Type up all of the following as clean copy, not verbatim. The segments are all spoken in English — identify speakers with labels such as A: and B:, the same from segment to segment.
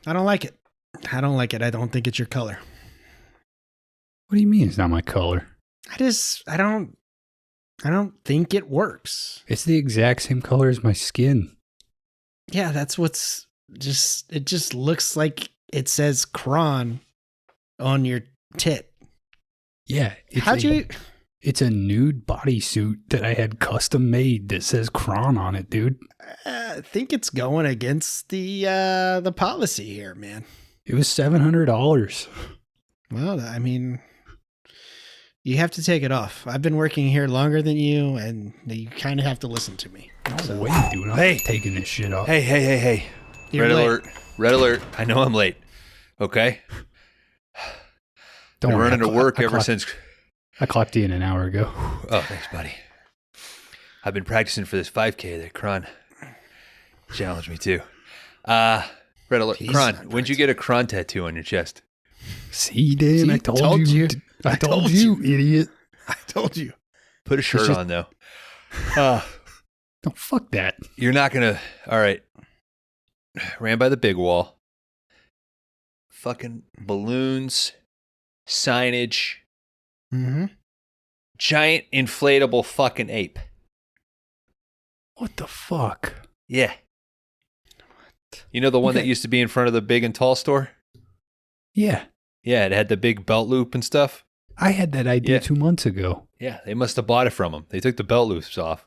A: I don't like it. I don't like it. I don't think it's your color.
B: What do you mean it's not my color?
A: I don't think it works.
B: It's the exact same color as my skin.
A: Yeah, that's what's it just looks like it says Kron on your tit.
B: Yeah. It's a nude bodysuit that I had custom made that says Kron on it, dude.
A: I think it's going against the policy here, man.
B: It was $700.
A: Well, I mean, you have to take it off. I've been working here longer than you, and you kind of have to listen to me.
B: No way, dude. I'm taking this shit off.
C: Hey.
A: You're
C: Red
A: late.
C: alert. Red alert. I know I'm late. Okay?
B: Don't
C: Been
B: worry,
C: running to work ever
B: clocked-
C: since...
B: I clocked you in an hour ago.
C: Oh, thanks, buddy. I've been practicing for this 5K that Kron challenged me to. Red alert.
A: He's
C: Kron,
A: not
C: when'd you get a Kron tattoo on your chest?
B: See, Dan,
A: See,
B: I told you. I told you, idiot.
A: I told you.
C: Put a shirt
B: just-
C: on, though.
B: No, fuck that.
C: You're not going to... All right. Ran by the big wall. Fucking balloons. Signage.
A: Mm-hmm.
C: Giant inflatable fucking ape.
B: What the fuck?
C: Yeah. You know the one that used to be in front of the Big and Tall store?
B: Yeah.
C: Yeah, it had the big belt loop and stuff.
B: I had that idea
C: Yeah.
B: 2 months ago.
C: Yeah, they must have bought it from them. They took the belt loops off.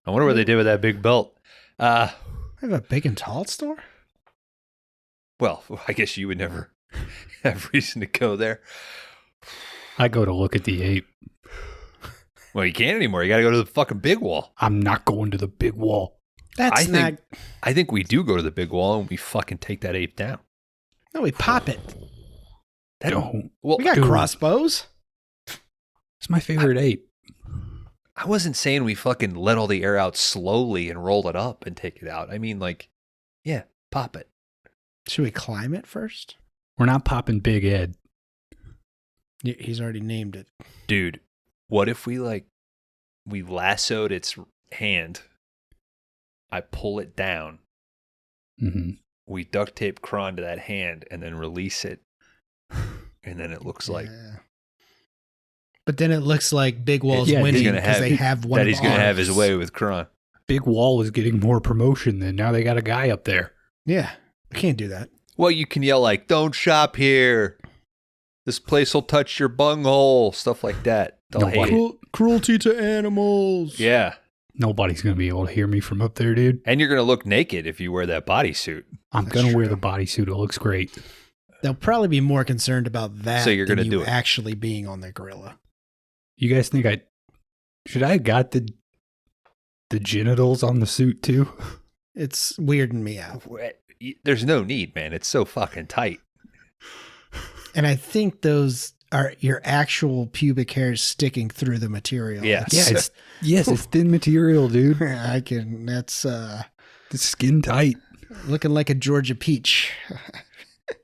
C: I wonder what they did with that big belt.
A: I have a big and tall store?
C: Well, I guess you would never have reason to go there.
B: I go to look at the ape.
C: Well, you can't anymore. You got to go to the fucking big wall.
B: I'm not going to the big wall.
A: That's
C: I think we do go to the big wall and we fucking take that ape down.
A: No, we pop it.
B: Don't.
C: Well,
A: We got
B: dude.
A: crossbows.
B: It's my favorite ape.
C: I wasn't saying we fucking let all the air out slowly and roll it up and take it out. I mean, like, yeah, pop it.
A: Should we climb it first?
B: We're not popping Big Ed.
A: He's already named it.
C: Dude, what if we lassoed its hand, I pull it down,
B: Mm-hmm.
C: we duct tape Kron to that hand and then release it, and then it looks like
A: Yeah. But then it looks like Big Wall's
B: Yeah,
A: winning
C: he's gonna
A: because
C: have-
A: they have one
C: that
A: of
C: he's going to have his
A: ours.
C: way with Kron.
B: Big Wall is getting more promotion than now they got a guy up there.
A: Yeah, we can't do that.
C: Well, you can yell like, "Don't shop here. This place will touch your bunghole," stuff like that. They'll hate it.
A: Cruelty to animals.
C: Yeah.
B: Nobody's going to be able to hear me from up there, dude.
C: And you're going to look naked if you wear that bodysuit.
B: I'm
A: That's
B: going to wear
A: true.
B: the bodysuit. It looks great.
A: They'll probably be more concerned about that
C: So you're
A: than
C: gonna
A: you
C: do it.
A: actually being on the gorilla.
B: You guys think should I have got the genitals on the suit too?
A: It's weirding me out.
C: There's no need, man. It's so fucking tight.
A: And I think those are your actual pubic hairs sticking through the material.
C: Yeah.
B: Yeah, it's thin material, dude.
A: That's
B: It's skin tight.
A: looking like a Georgia peach.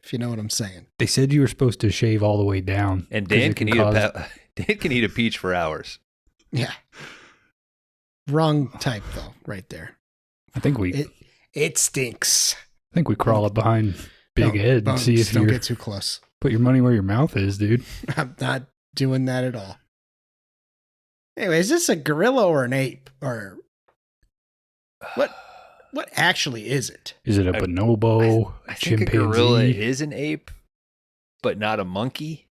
A: If you know what I'm saying.
B: They said you were supposed to shave all the way down.
C: And
B: 'cause
C: Dan
B: it
C: can Dan can eat a peach for hours.
A: Yeah. Wrong type though, right there.
B: I think we
A: It stinks.
B: crawl up behind Big Ed and see if
A: don't
B: you
A: get too close.
B: put your money where your mouth is, dude.
A: I'm not doing that at all. Anyway, is this a gorilla or an ape? Or what actually is it?
B: Is it a bonobo,
C: I think
B: chimpanzee?
C: a gorilla is an ape, but not a monkey.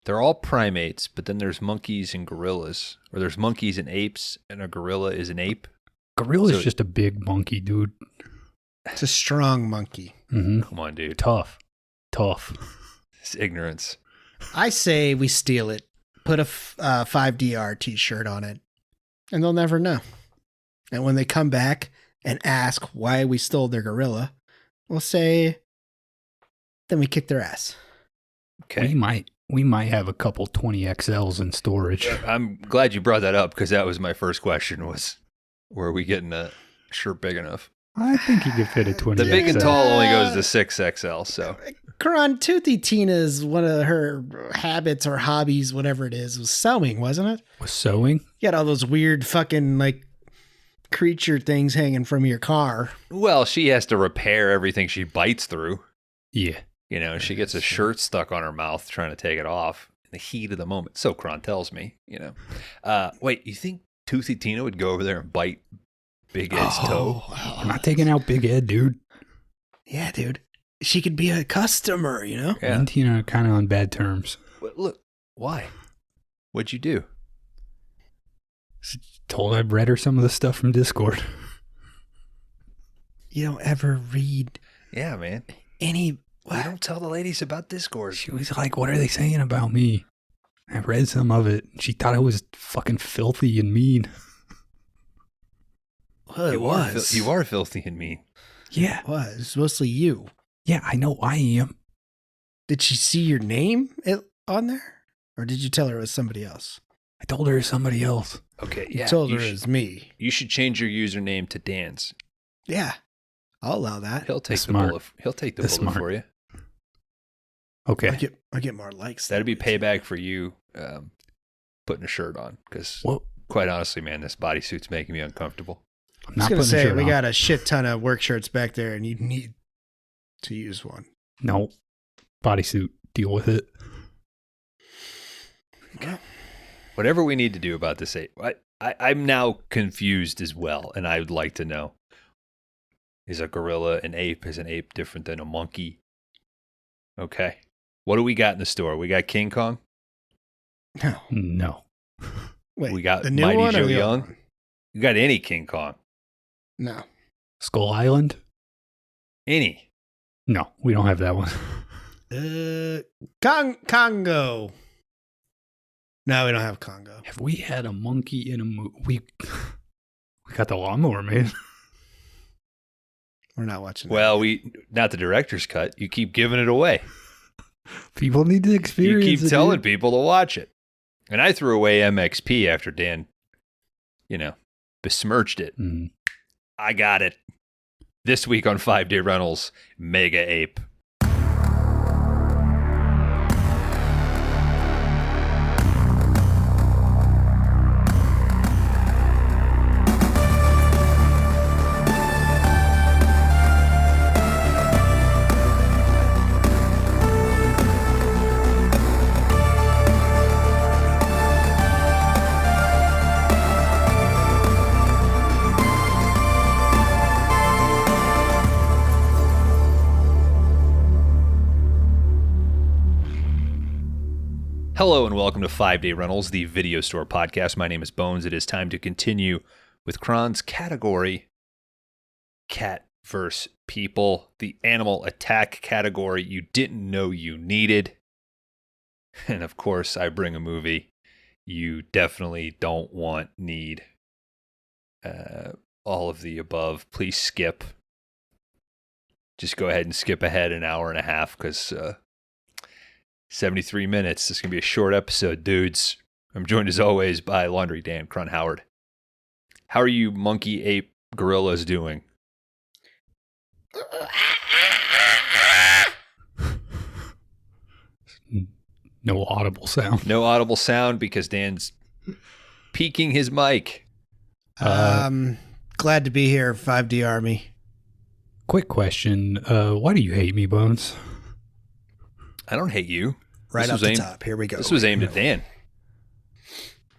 C: They're all primates, but then there's monkeys and gorillas. Or there's monkeys and apes, and a gorilla is an ape.
B: Gorilla's
C: So-
B: just a big monkey, dude.
A: It's a strong monkey.
B: Mm-hmm.
C: Come on, dude.
B: Tough.
C: It's ignorance.
A: I say we steal it, put a 5DR t-shirt on it, and they'll never know. And when they come back and ask why we stole their gorilla, we'll say, then we kicked their ass.
C: Okay.
B: We might have a couple 20XLs in storage.
C: I'm glad you brought that up because that was my first question was, where are we getting a shirt big enough?
B: I think you could fit a 20XL.
C: The big and tall only goes to 6XL, so.
A: Kron, Toothy Tina's one of her habits or hobbies, whatever it is, was sewing, wasn't it?
B: Was sewing?
A: You had all those weird fucking like creature things hanging from your car.
C: Well, she has to repair everything she bites through.
B: Yeah.
C: You know, she gets a shirt stuck on her mouth trying to take it off in the heat of the moment. So Kron tells me, you know. Wait, you think Toothy Tina would go over there and bite Big Ed's toe?
B: I'm not taking out Big Ed, dude.
A: Yeah, dude. She could be a customer, you know?
B: Me and Tina are kind of on bad terms.
C: But look, why? What'd you do?
B: Told I've read her some of the stuff from Discord.
A: You don't ever read
C: Yeah, man.
A: any...
C: Why don't tell the ladies about Discord?
B: She was like, what are they saying about me? I read some of it. She thought I was fucking filthy and mean.
A: Well, it was.
C: You are filthy and mean.
B: Yeah.
A: It was. It's mostly you.
B: Yeah, I know I am.
A: Did she see your name on there? Or did you tell her it was somebody else?
B: I told her it was somebody else.
C: Okay,
A: You
C: yeah.
A: told her it was me.
C: You should change your username to Dan's.
A: Yeah. I'll allow that.
C: He'll take
B: That's
C: the
B: smart.
C: bullet. He'll take the
B: That's
C: bullet
B: smart.
C: for you.
B: Okay.
A: I get more likes.
C: That'd be payback for you putting a shirt on. Because
B: Well,
C: quite honestly, man, this bodysuit's making me uncomfortable.
B: I'm
A: I was
B: not
A: going to
B: putting a
A: say,
B: shirt
A: we
B: on.
A: got a shit ton of work shirts back there, and you need to use one.
B: No. Bodysuit. Deal with it.
A: Okay.
C: Whatever we need to do about this ape. I'm now confused as well, and I would like to know. Is a gorilla an ape? Is an ape different than a monkey? Okay. What do we got in the store? We got King Kong.
A: No.
B: No.
A: Wait,
C: We got
A: the new
C: Mighty
A: one
C: Joe
A: or the old
C: Young?
A: one?
C: You got any King Kong?
A: No.
B: Skull Island?
C: Any?
B: No, we don't have that one.
A: Congo. No, we don't have Congo.
B: Have we had a monkey in a movie? We got the lawnmower man.
A: We're not watching that.
C: Well, not the director's cut. You keep giving it away.
B: People need to
C: You
B: experience
C: keep
B: it.
C: telling
B: dude.
C: people to watch it. And I threw away MXP after Dan, besmirched it.
B: Mm.
C: I got it. This week on 5 Day Rentals, Mega Ape. Hello and welcome to 5 Day Rentals, the video store podcast. My name is Bones. It is time to continue with Kron's category, Cat vs. People, the animal attack category you didn't know you needed. And of course, I bring a movie you definitely don't want, need. All of the above. Please skip. Just go ahead and skip ahead an hour and a half because 73 minutes. This is going to be a short episode, dudes. I'm joined as always by Laundry Dan, Kron Howard. How are you monkey, ape, gorillas doing?
B: No audible sound.
C: No audible sound because Dan's peeking his mic.
A: Glad to be here, 5D Army.
B: Quick question. Why do you hate me, Bones?
C: I don't hate you.
A: Right
C: This
A: off
C: was
A: the
C: aimed-
A: top. Here we go.
C: This was aimed at Dan.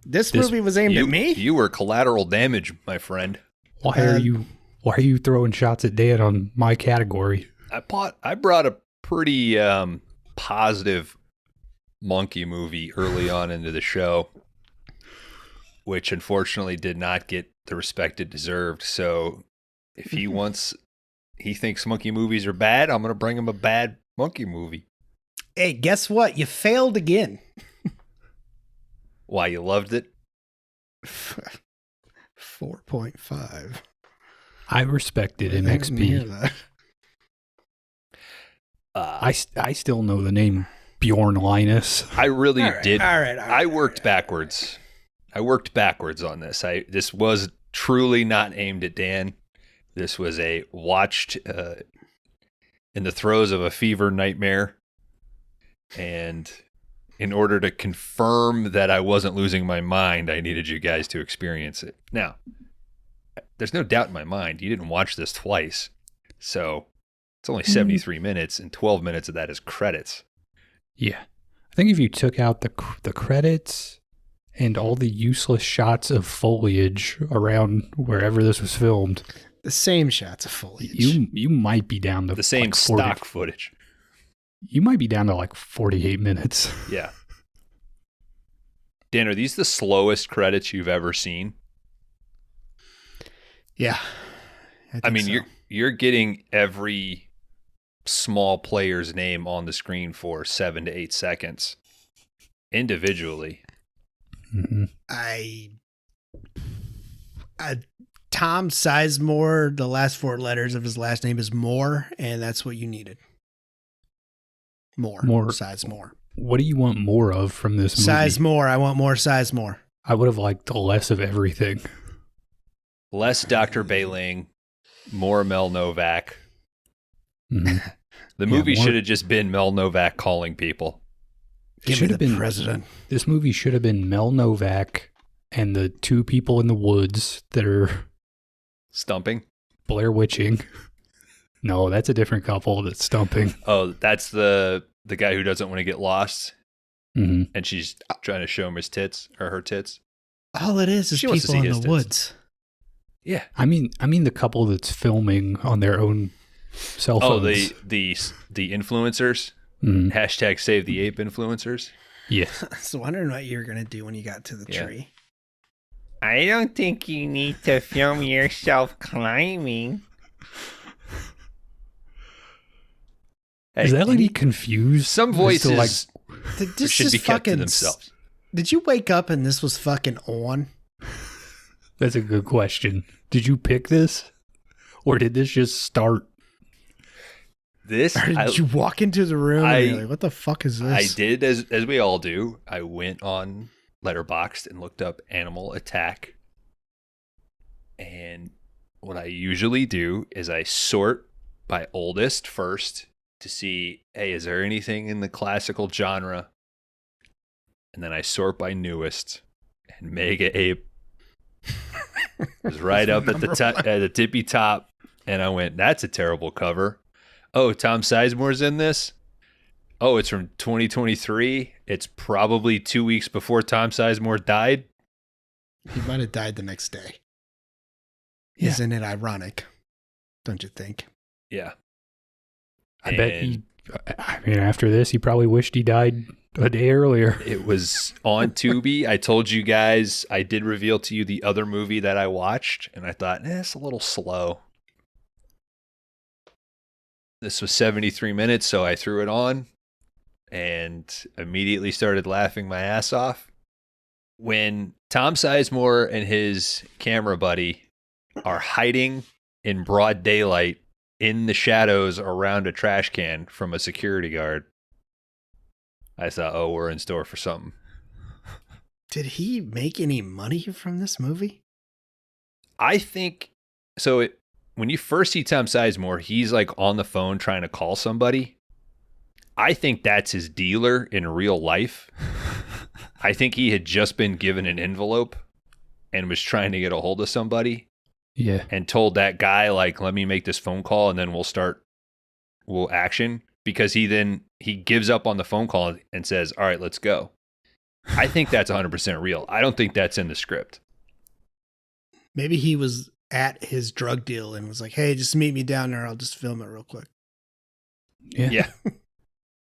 A: This movie was aimed
C: you,
A: at me?
C: You were collateral damage, my friend.
B: Why are you throwing shots at Dan on my category?
C: I brought a pretty positive monkey movie early on into the show, which unfortunately did not get the respect it deserved. So if he thinks monkey movies are bad, I'm going to bring him a bad monkey movie.
A: Hey, guess what? You failed again.
C: Why, you loved it?
A: 4.5.
B: I respected
A: I didn't hear
B: MXP.
A: that.
B: I still know the name Bjorn Linus.
C: I really did.
A: All right.
C: I worked backwards. I worked backwards on this. This was truly not aimed at Dan. This was a watched in the throes of a fever nightmare. And in order to confirm that I wasn't losing my mind, I needed you guys to experience it. Now, there's no doubt in my mind you didn't watch this twice. So it's only 73 minutes, and 12 minutes of that is credits.
B: Yeah. I think if you took out the credits and all the useless shots of foliage around wherever this was filmed,
A: the same shots of foliage,
B: you might be down to
C: the same
B: like 40,
C: stock footage.
B: You might be down to like 48 minutes.
C: Yeah. Dan, are these the slowest credits you've ever seen?
A: Yeah.
C: I mean,
A: so.
C: you're getting every small player's name on the screen for 7 to 8 seconds individually.
B: Mm-hmm.
A: Tom Sizemore, the last 4 letters of his last name is Moore, and that's what you needed. More. Sizemore.
B: What do you want more of from this movie?
A: Sizemore. I want more Sizemore.
B: I would have liked less of everything.
C: Less Dr. Bailing, more Mel Novak.
B: Mm-hmm.
C: The movie should have just been Mel Novak calling people.
A: Give me the president.
B: This movie should have been Mel Novak and the 2 people in the woods that are
C: stumping,
B: Blair Witching. No, that's a different couple that's stumping.
C: Oh, that's the guy who doesn't want to get lost,
B: mm-hmm.
C: and she's trying to show him his tits or her tits.
A: All it is people in the woods.
C: Yeah,
B: I mean the couple that's filming on their own cell phones.
C: Oh, the influencers.
B: Mm-hmm.
C: Hashtag Save the Ape influencers.
B: Yeah.
A: I was wondering what you were gonna do when you got to the tree.
D: I don't think you need to film yourself climbing.
C: Hey,
B: is that lady confused?
C: Some voices
A: should
C: be kept to themselves.
A: Did you wake up and this was fucking on?
B: That's a good question. Did you pick this? Or did this just start?
A: Or did you walk into the room and you're like, what the fuck is this?
C: I did, as we all do. I went on Letterboxd and looked up Animal Attack. And what I usually do is I sort by oldest first to see, hey, is there anything in the classical genre? And then I sort by newest. And Mega Ape was right up at the tippy top. And I went, that's a terrible cover. Oh, Tom Sizemore's in this? Oh, it's from 2023. It's probably 2 weeks before Tom Sizemore died.
A: He might have died the next day.
B: Yeah.
A: Isn't it ironic? Don't you think?
C: Yeah.
B: I bet after this, he probably wished he died a day earlier.
C: It was on Tubi. I told you guys, I did reveal to you the other movie that I watched, and I thought, it's a little slow. This was 73 minutes, so I threw it on and immediately started laughing my ass off. When Tom Sizemore and his camera buddy are hiding in broad daylight in the shadows around a trash can from a security guard, I thought, oh, we're in store for something.
A: Did he make any money from this movie?
C: I think so. When you first see Tom Sizemore, he's like on the phone trying to call somebody. I think that's his dealer in real life. I think he had just been given an envelope and was trying to get a hold of somebody.
B: Yeah.
C: And told that guy, like, let me make this phone call and then we'll action. Because he gives up on the phone call and says, all right, let's go. I think that's 100% real. I don't think that's in the script.
A: Maybe he was at his drug deal and was like, hey, just meet me down there. I'll just film it real quick.
C: Yeah.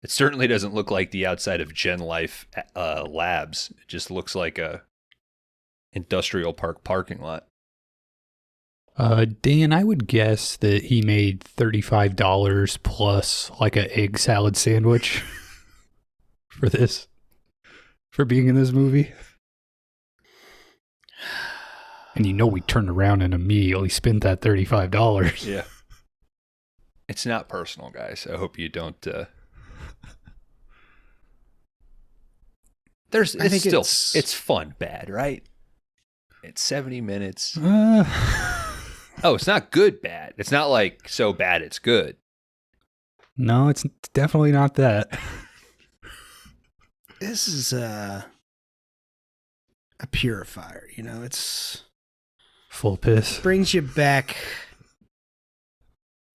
C: It certainly doesn't look like the outside of Gen Life Labs. It just looks like a industrial park parking lot.
B: Dan, I would guess that he made $35 plus like an egg salad sandwich for being in this movie. And we turned around and immediately spent that $35.
C: Yeah. It's not personal, guys. I hope you don't. It's fun bad, right? It's 70 minutes. Oh, it's not good bad. It's not like so bad it's good.
B: No, it's definitely not that.
A: This is a purifier, it's
B: Full piss.
A: brings you back.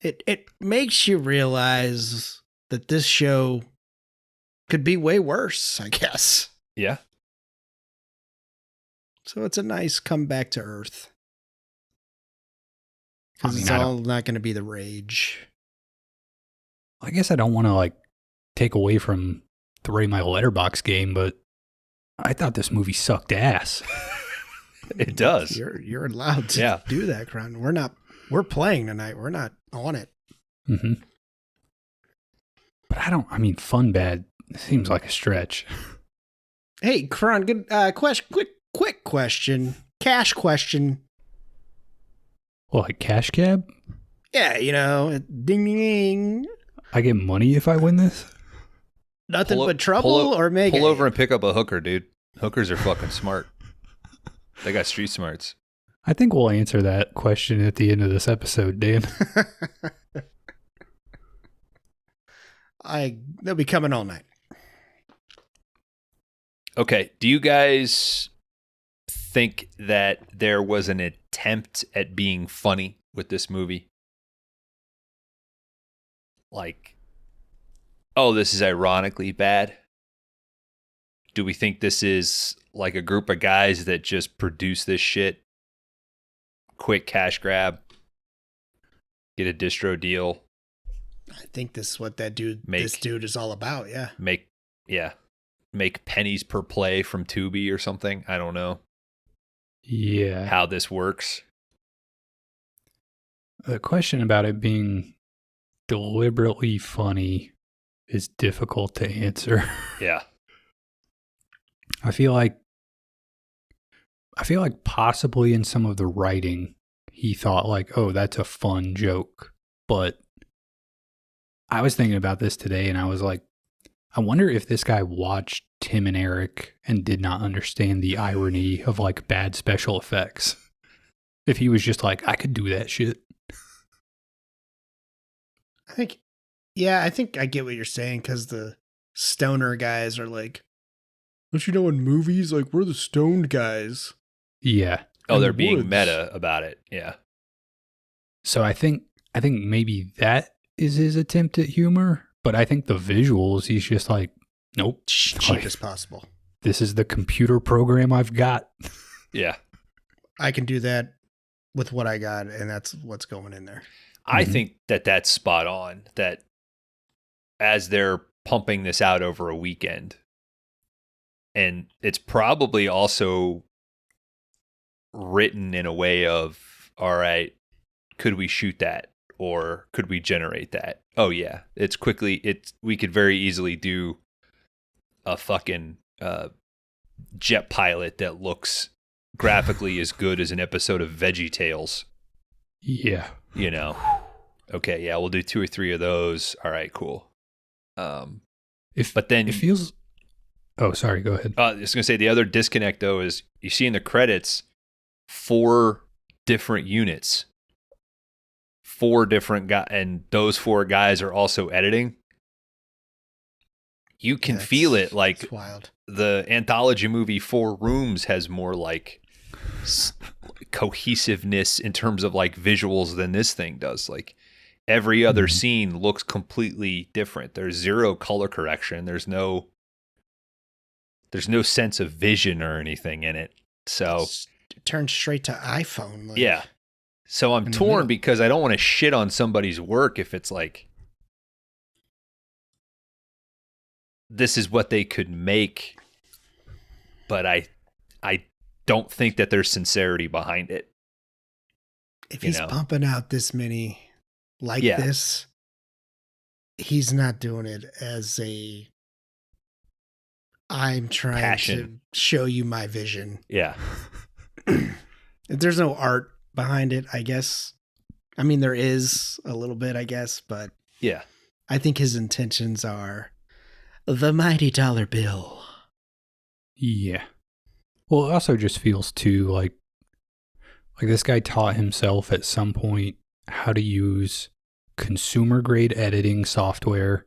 A: It makes you realize that this show could be way worse, I guess.
C: Yeah.
A: So it's a nice comeback to earth. Because
B: I mean,
A: it's
B: I
A: all not going to be the rage.
B: I guess I don't want to like take away from the Rate My Letterbox game, but I thought this movie sucked ass.
C: It does.
A: You're allowed to do that, Kron. We're playing tonight. We're not on it.
B: Mm-hmm. But I mean, fun bad seems like a stretch.
A: Hey, Kron, good quick question. Cash question.
B: Well, like Cash Cab?
A: Yeah, ding ding ding.
B: I get money if I win this?
A: Nothing but trouble or make
C: Pull over and pick up a hooker, dude. Hookers are fucking smart. They got street smarts.
B: I think we'll answer that question at the end of this episode, Dan.
A: They'll be coming all night.
C: Okay. Do you guys think that there was an attempt at being funny with this movie? Like, oh, this is ironically bad? Do we think this is like a group of guys that just produce this shit? Quick cash grab. Get a distro deal.
A: I think this is what this dude is all about, yeah.
C: Make pennies per play from Tubi or something. I don't know.
B: Yeah.
C: How this works.
B: The question about it being deliberately funny is difficult to answer.
C: Yeah.
B: I feel like possibly in some of the writing, he thought like, oh, that's a fun joke. But I was thinking about this today and I was like, I wonder if this guy watched Tim and Eric and did not understand the irony of like bad special effects. If he was just like, I could do that shit.
A: I think I get what you're saying because the stoner guys are like, don't you know in movies, like, we're the stoned guys.
B: Yeah.
C: Oh,
A: In
C: they're
A: the
C: being
A: woods.
C: meta about it. Yeah.
B: So I think maybe that is his attempt at humor, but I think the visuals, he's just like, nope.
A: Cheap
B: Like,
A: as possible.
B: this is the computer program I've got.
C: Yeah.
A: I can do that with what I got, and that's what's going in there.
C: I think that that's spot on. That as they're pumping this out over a weekend, and it's probably also written in a way of, all right, could we shoot that? Or could we generate that? Oh yeah, we could very easily do a fucking jet pilot that looks graphically as good as an episode of Veggie Tales.
B: Yeah.
C: Okay, yeah, we'll do 2 or 3 of those. All right, cool. But then
B: it feels. Oh, sorry. Go ahead.
C: I was gonna say the other disconnect though is you see in the credits 4 different units, 4 different guys, and those 4 guys are also editing. You can feel it, like
A: it's wild.
C: The anthology movie 4 Rooms has more like cohesiveness in terms of like visuals than this thing does. Like every other scene looks completely different. There's 0 color correction. There's no sense of vision or anything in it. So
A: It turns straight to iPhone. Like,
C: yeah. So I'm
A: in the
C: torn
A: middle.
C: because I don't want to shit on somebody's work if it's like this is what they could make, but I don't think that there's sincerity behind it.
A: If he's pumping out this many like this, he's not doing it as a I'm trying
C: Passion.
A: to show you my vision.
C: Yeah.
A: There's no art behind it, I guess. I mean, there is a little bit, I guess, but
C: Yeah.
A: I think his intentions are the mighty dollar bill.
B: Yeah. Well, it also just feels too like this guy taught himself at some point how to use consumer grade editing software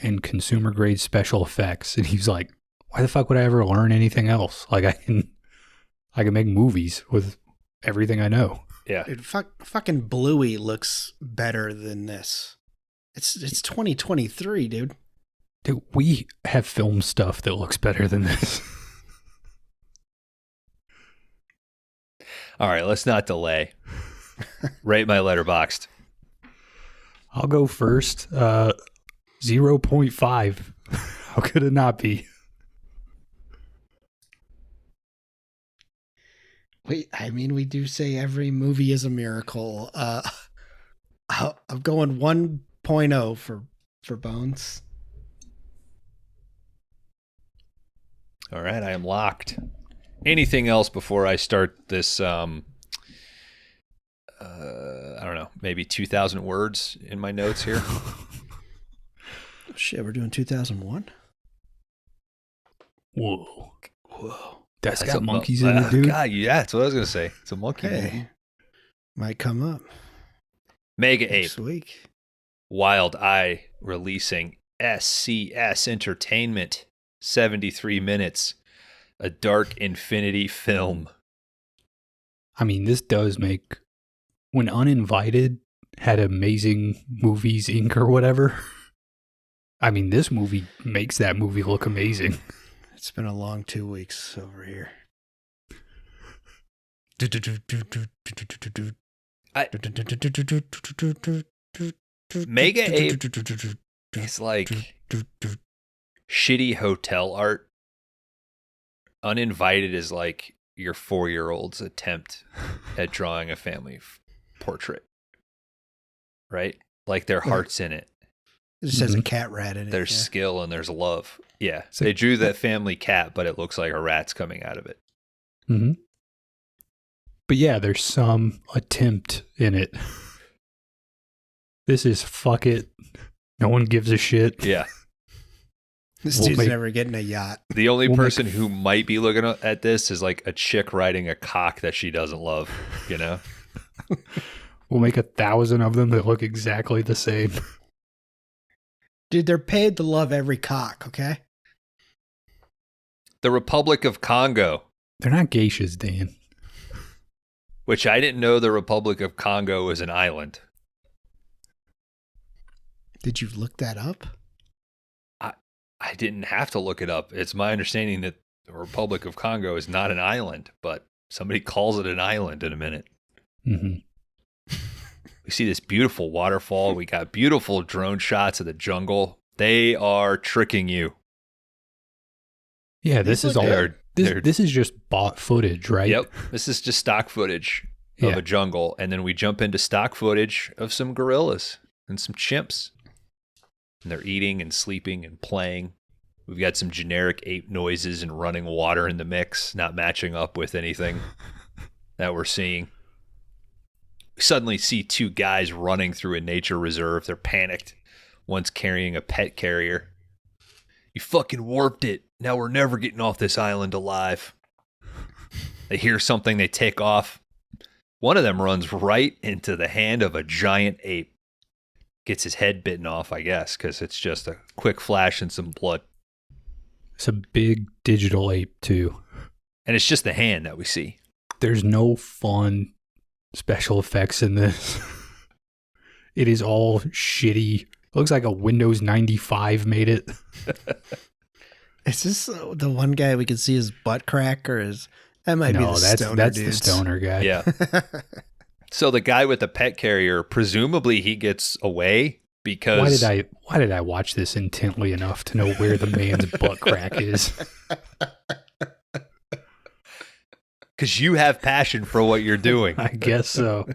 B: and consumer grade special effects. And he's like, why the fuck would I ever learn anything else? Like I can make movies with everything I know.
C: Yeah.
A: Dude, fucking Bluey looks better than this. It's 2023, dude.
B: Dude, we have film stuff that looks better than this.
C: All right, let's not delay. Rate my Letterboxd.
B: I'll go first. 0.5. How could it not be?
A: We do say every movie is a miracle. I'm going 1.0 for Bones.
C: All right, I am locked. Anything else before I start this? I don't know, maybe 2,000 words in my notes here.
A: Shit, we're doing 2001.
B: Whoa. That's
C: That's
B: got
C: a
B: monkeys in it, dude.
C: God, yeah, that's what I was gonna say. It's a monkey movie.
A: Hey, might come up
C: Mega Ape,
A: next week.
C: Wild Eye releasing SCS Entertainment, 73 minutes, a dark infinity film.
B: I mean, this does make... When Uninvited had Amazing Movies Inc. or whatever, I mean, this movie makes that movie look amazing.
A: It's been a long 2 weeks over here.
C: Mega Ape is like shitty hotel art. Uninvited is like your 4-year-old's attempt at drawing a family portrait, right? Like their heart's in it.
A: It just has a cat rat in it.
C: There's skill and there's love. Yeah. So they drew that family cat, but it looks like a rat's coming out of it.
B: Mm-hmm. But yeah, there's some attempt in it. This is fuck it. No one gives a shit.
C: Yeah.
A: This dude's never getting a yacht.
C: The only person who might be looking at this is like a chick riding a cock that she doesn't love, you know?
B: We'll make 1,000 of them that look exactly the same.
A: Dude, they're paid to love every cock, okay?
C: The Republic of Congo.
B: They're not geishas, Dan.
C: Which I didn't know the Republic of Congo was an island.
A: Did you look that up?
C: I didn't have to look it up. It's my understanding that the Republic of Congo is not an island, but somebody calls it an island in a minute.
B: Mm-hmm.
C: We see this beautiful waterfall. We got beautiful drone shots of the jungle. They are tricking you.
B: Yeah, this is all. This is just bought footage, right?
C: Yep. This is just stock footage of a jungle. And then we jump into stock footage of some gorillas and some chimps. And they're eating and sleeping and playing. We've got some generic ape noises and running water in the mix, not matching up with anything that we're seeing. We suddenly see 2 guys running through a nature reserve. They're panicked. One's carrying a pet carrier. You fucking warped it. Now we're never getting off this island alive. They hear something, they take off. One of them runs right into the hand of a giant ape. Gets his head bitten off, I guess, because it's just a quick flash and some blood.
B: It's a big digital ape, too.
C: And it's just the hand that we see.
B: There's no fun special effects in this. It is all shitty. Looks like a Windows 95 made it.
A: Is this the one guy we can see his butt crack, or is that might be the stoner
B: that's
A: dudes?
B: the stoner guy.
C: Yeah. So the guy with the pet carrier, presumably he gets away because...
B: Why did I watch this intently enough to know where the man's butt crack is?
C: Because you have passion for what you're doing.
B: I guess so.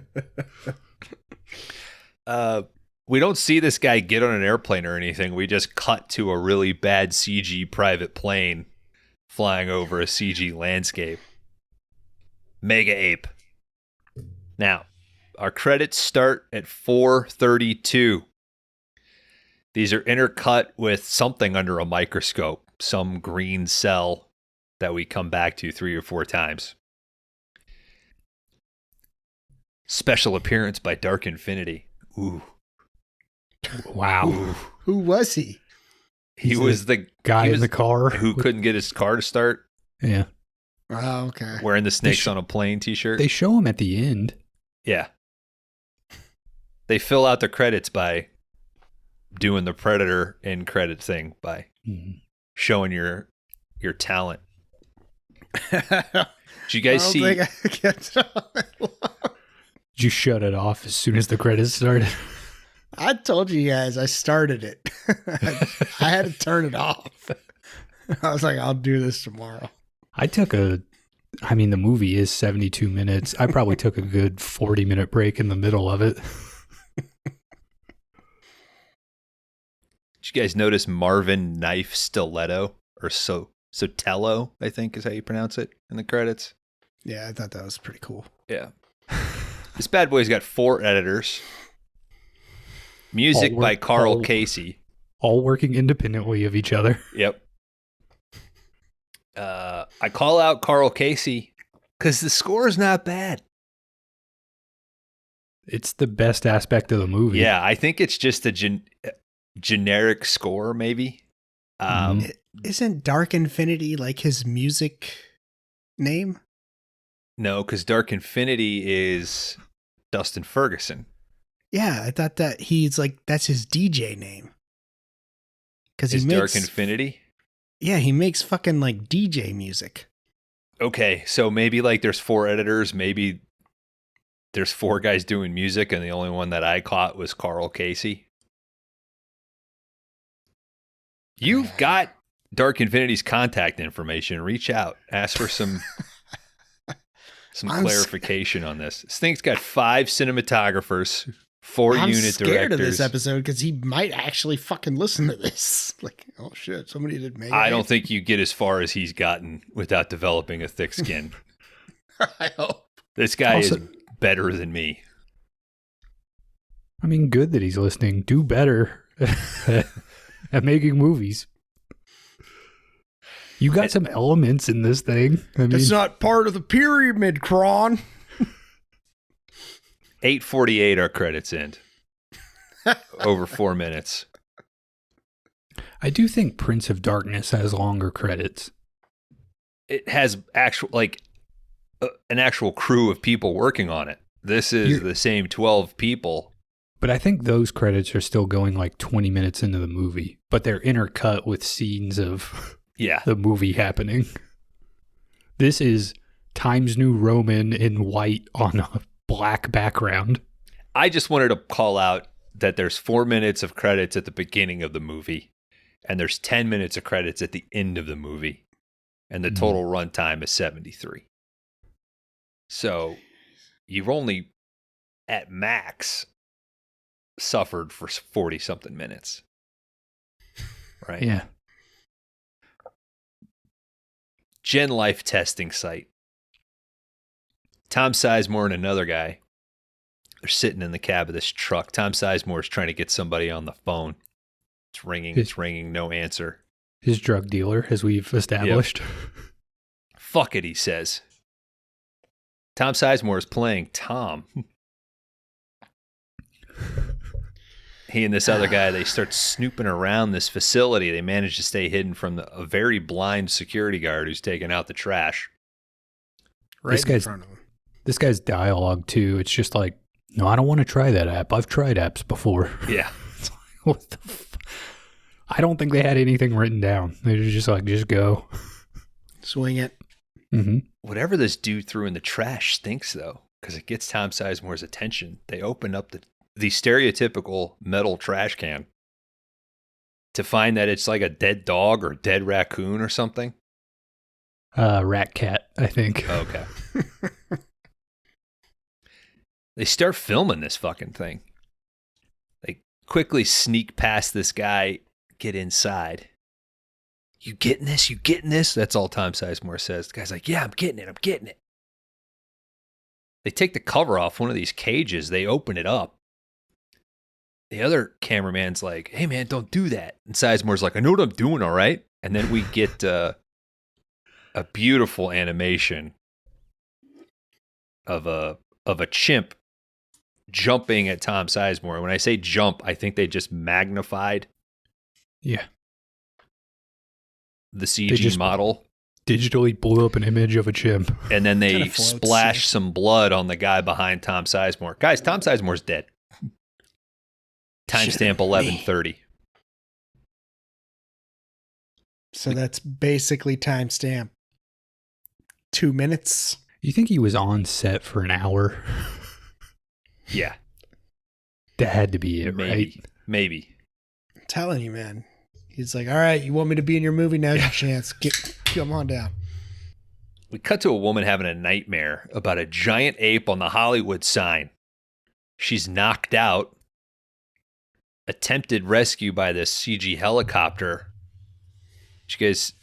C: We don't see this guy get on an airplane or anything. We just cut to a really bad CG private plane flying over a CG landscape. Mega Ape. Now, our credits start at 4:32. These are intercut with something under a microscope, some green cell that we come back to 3 or 4 times. Special appearance by Dark Infinity. Ooh.
B: Wow.
C: Ooh.
A: Who was he?
C: He was the
B: guy in the car
C: who couldn't get his car to start.
B: Yeah.
A: Oh, okay.
C: Wearing the Snakes on a Plane t-shirt.
B: They show him at the end.
C: Yeah. They fill out the credits by doing the Predator end credit thing by showing your talent. Did you guys see?
A: Think I get
B: Did you shut it off as soon as the credits started?
A: I told you guys I started it. I had to turn it off. I was like, I'll do this tomorrow.
B: The movie is 72 minutes. I probably took a good 40-minute break in the middle of it.
C: Did you guys notice Marvin Knife Stiletto or Sotelo, I think is how you pronounce it in the credits?
A: Yeah, I thought that was pretty cool.
C: Yeah. This bad boy's got 4 editors. Music by Carl Casey.
B: All working independently of each other.
C: Yep. I call out Carl Casey because the score is not bad.
B: It's the best aspect of the movie.
C: Yeah, I think it's just a generic score, maybe.
A: Isn't Dark Infinity like his music name?
C: No, because Dark Infinity is Dustin Ferguson.
A: Yeah, I thought that he's like, that's his DJ name. Because he makes
C: Dark Infinity?
A: Yeah, he makes fucking like DJ music.
C: Okay, so maybe like there's 4 editors, maybe there's 4 guys doing music, and the only one that I caught was Carl Casey. You've got Dark Infinity's contact information. Reach out. Ask for some clarification on this. This thing's got 5 cinematographers, 4
A: I'm
C: unit
A: scared
C: directors.
A: of this episode because he might actually fucking listen to this. Like, oh shit, somebody did make it.
C: I don't think you get as far as he's gotten without developing a thick skin.
A: I hope.
C: This guy is better than me.
B: I mean, good that he's listening. Do better at making movies. You got some elements in this thing. I mean,
A: It's not part of the pyramid, Kron.
C: 8:48 our credits end. Over 4 minutes.
B: I do think Prince of Darkness has longer credits.
C: It has an actual crew of people working on it. This is the same 12 people.
B: But I think those credits are still going like 20 minutes into the movie, but they're intercut with scenes of the movie happening. This is Times New Roman in white on a black background.
C: I just wanted to call out that there's 4 minutes of credits at the beginning of the movie, and there's 10 minutes of credits at the end of the movie, and the total runtime is 73. So you've only, at max, suffered for 40-something minutes. Right?
B: Yeah.
C: Gen Life testing site. Tom Sizemore and another guy, they're sitting in the cab of this truck. Tom Sizemore is trying to get somebody on the phone. It's ringing, no answer.
B: His drug dealer, as we've established.
C: Yep. Fuck it, he says. Tom Sizemore is playing Tom. He and this other guy, they start snooping around this facility. They manage to stay hidden from a very blind security guard who's taking out the trash.
A: Right in front of him.
B: This guy's dialogue, too. It's just like, no, I don't want to try that app. I've tried apps before.
C: Yeah.
B: It's like, what the I don't think they had anything written down. They were just like, just go.
A: Swing it.
B: Mm-hmm.
C: Whatever this dude threw in the trash stinks, though, because it gets Tom Sizemore's attention. They open up the stereotypical metal trash can to find that it's like a dead dog or dead raccoon or something.
B: Rat cat, I think.
C: Okay. They start filming this fucking thing. They quickly sneak past this guy, get inside. You getting this? You getting this? That's all Tom Sizemore says. The guy's like, yeah, I'm getting it. I'm getting it. They take the cover off one of these cages. They open it up. The other cameraman's like, hey, man, don't do that. And Sizemore's like, I know what I'm doing, all right? And then we get a beautiful animation of a chimp jumping at Tom Sizemore. When I say jump, I think they just magnified
B: Yeah.
C: the CG model.
B: digitally blew up an image of a chimp.
C: And then they
A: Kinda floats,
C: splash
A: yeah.
C: some blood on the guy behind Tom Sizemore. Guys, Tom Sizemore's dead. Timestamp 11:30.
A: So that's basically timestamp 2 minutes.
B: You think he was on set for an hour?
C: Yeah,
B: That had to be it,
C: maybe.
B: right?
C: Maybe.
A: I'm telling you, man. He's like, all right, you want me to be in your movie? Now's your chance. Come on down.
C: We cut to a woman having a nightmare about a giant ape on the Hollywood sign. She's knocked out. Attempted rescue by this CG helicopter. You guys,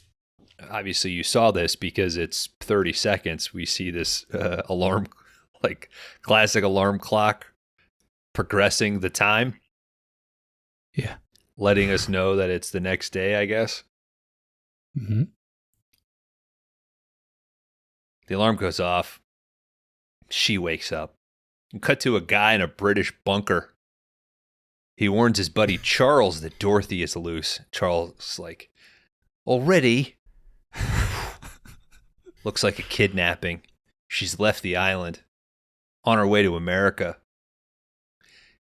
C: obviously you saw this because it's 30 seconds. We see this alarm, like classic alarm clock progressing the time.
B: Yeah.
C: Letting us know that it's the next day, I guess.
B: Mm-hmm.
C: The alarm goes off. She wakes up. We cut to a guy in a British bunker. He warns his buddy Charles that Dorothy is loose. Charles is like, already? Looks like a kidnapping. She's left the island. On her way to America.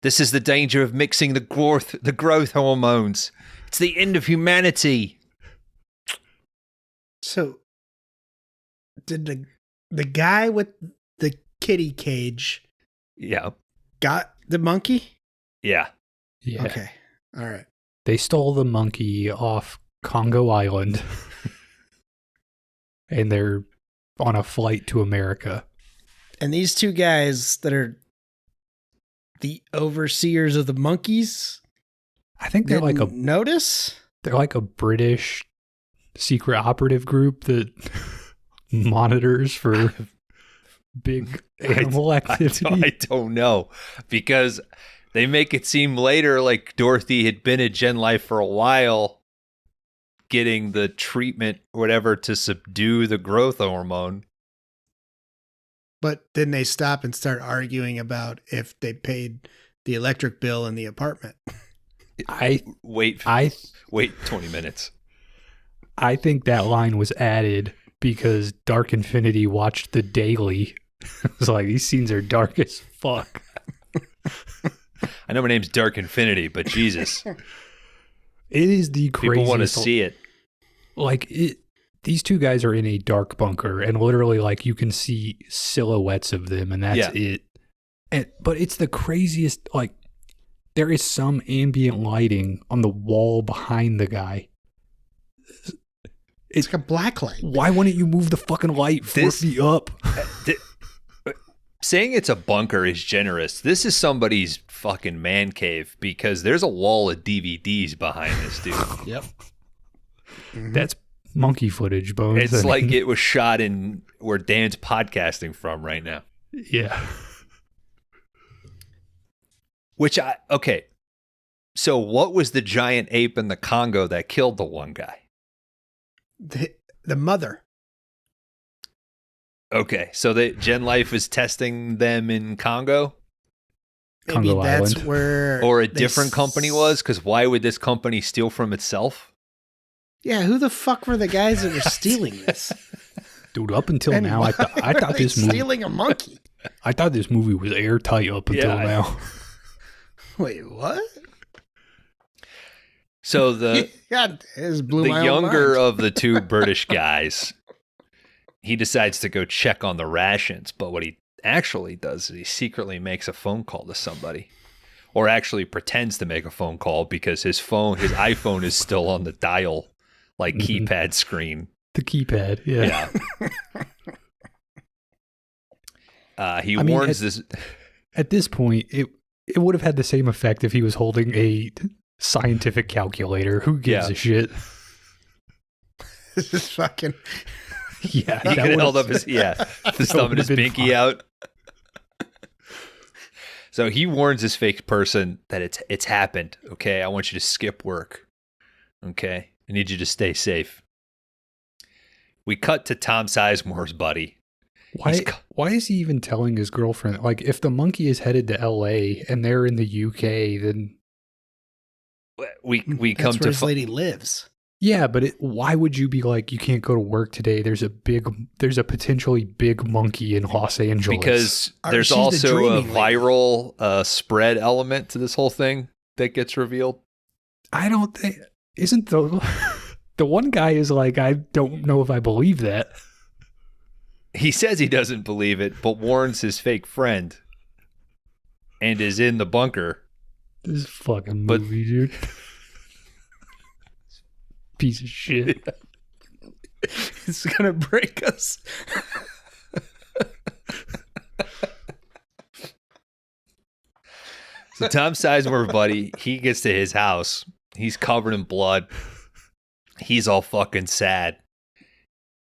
C: This is the danger of mixing the growth hormones. It's the end of humanity.
A: So, did the guy with the kitty cage
C: Yeah.
A: got the monkey?
C: Yeah.
B: Yeah.
A: Okay. All right.
B: They stole the monkey off Congo Island. And they're on a flight to America.
A: And these two guys that are the overseers of the monkeys,
B: I think they're like
A: notice.
B: they're like a British secret operative group that monitors for big animal activity.
C: I don't know, because they make it seem later like Dorothy had been at Gen Life for a while, getting the treatment or whatever to subdue the growth hormone.
A: But then they stop and start arguing about if they paid the electric bill in the apartment.
C: Wait 20 minutes.
B: I think that line was added because Dark Infinity watched The Daily. It was like, these scenes are dark as fuck.
C: I know my name's Dark Infinity, but Jesus,
B: It is the craziest.
C: people want to see it.
B: Like, these two guys are in a dark bunker, and literally, like, you can see silhouettes of them, and that's it. But it's the craziest, like, there is some ambient lighting on the wall behind the guy.
A: It's like a black light.
B: Why wouldn't you move the fucking light 4 feet up?
C: Saying it's a bunker is generous. This is somebody's fucking man cave, because there's a wall of DVDs behind this dude.
A: Yep.
B: That's monkey footage, Bones.
C: It's like it was shot in where Dan's podcasting from right now.
B: Yeah.
C: Okay. So what was the giant ape in the Congo that killed the one guy?
A: The mother.
C: Okay. So Gen Life is testing them in Congo?
A: Maybe
B: Congo
A: that's
B: Island.
A: where.
C: Or a
A: they
C: different company was? Because why would this company steal from itself?
A: Yeah, who the fuck were the guys that were stealing this?
B: Dude, up until
A: And
B: now,
A: why
B: I
A: were
B: thought
A: they
B: this movie
A: stealing a monkey.
B: I thought this movie was airtight up until
C: Yeah,
B: now.
A: Wait, what?
C: So the
A: God, this blew
C: the
A: my own
C: younger
A: mind.
C: of the two British guys, he decides to go check on the rations. But what he actually does is he secretly makes a phone call to somebody, or actually pretends to make a phone call, because his iPhone is still on the dial, like keypad screen.
B: The keypad, yeah.
C: He
B: I mean,
C: warns this.
B: At this point, it would have had the same effect if he was holding a scientific calculator. Who gives
C: Yeah.
B: a shit?
A: This is fucking.
B: Yeah,
C: He could have held up his thumb and his
B: been
C: pinky
B: fine.
C: out. So he warns this fake person that it's happened. Okay, I want you to skip work. Okay, I need you to stay safe. We cut to Tom Sizemore's buddy.
B: Why is he even telling his girlfriend? Like, if the monkey is headed to LA and they're in the UK, then
C: We
A: That's
C: come
A: where
C: to
A: this lady lives.
B: Yeah, but why would you be like, you can't go to work today? There's a potentially big monkey in Los Angeles.
C: Because there's
A: She's the
C: also a
A: dreaming lady.
C: viral spread element to this whole thing that gets revealed.
B: I don't think, isn't the one guy is like, I don't know if I believe that.
C: He says he doesn't believe it, but warns his fake friend and is in the bunker.
B: This fucking movie, dude. Piece of shit.
A: It's gonna break us.
C: So Tom Sizemore, buddy, he gets to his house. He's covered in blood. He's all fucking sad.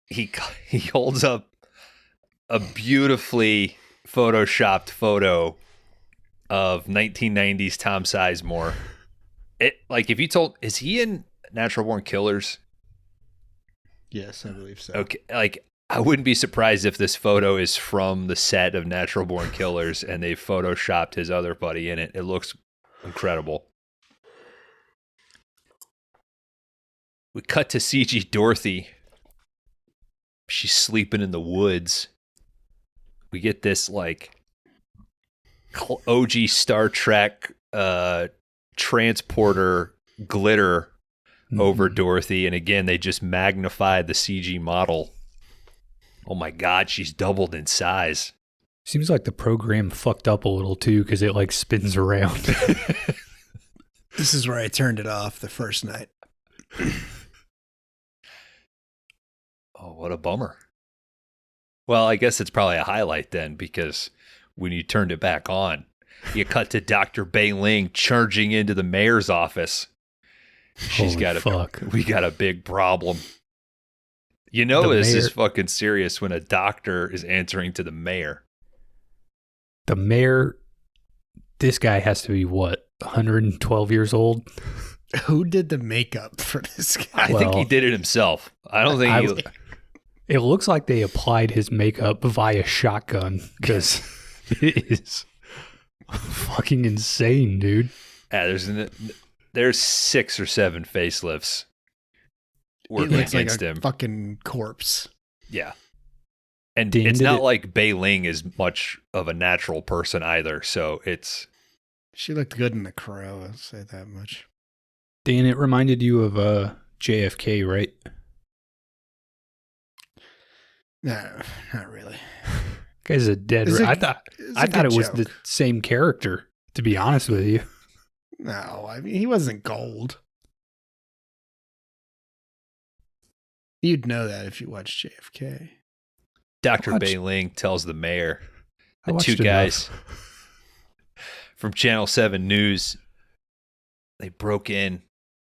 C: He holds up a beautifully photoshopped photo of 1990s Tom Sizemore. Is he in Natural Born Killers?
A: Yes, I believe so.
C: Okay, like I wouldn't be surprised if this photo is from the set of Natural Born Killers and they photoshopped his other buddy in it. It looks incredible. We cut to CG Dorothy. She's sleeping in the woods. We get this like OG Star Trek transporter glitter over Dorothy, and again they just magnified the CG model. Oh my god, she's doubled in size.
B: Seems like the program fucked up a little too, because it like spins around.
A: This is where I turned it off the first night.
C: Oh, what a bummer. Well, I guess it's probably a highlight then, because when you turned it back on, you cut to Dr. Bei Ling charging into the mayor's office. We got a big problem. You know this is fucking serious when a doctor is answering to the mayor.
B: The mayor, this guy has to be what, 112 years old?
A: Who did the makeup for this guy?
C: I think he did it himself. I don't think
B: it looks like they applied his makeup via shotgun, because it is fucking insane, dude.
C: Yeah, there's 6 or 7 facelifts working against him.
A: Fucking corpse.
C: Yeah. And it's not like Bei Ling is much of a natural person either, so it's...
A: She looked good in The Crow, I'll say that much.
B: Dan, it reminded you of JFK, right?
A: No, not really.
B: Guy's a dead... I thought it was the same character, to be honest with you.
A: No, I mean, he wasn't gold. You'd know that if you watched JFK.
C: Dr. Bei Ling tells the mayor, the 2 guys from Channel 7 News, they broke in,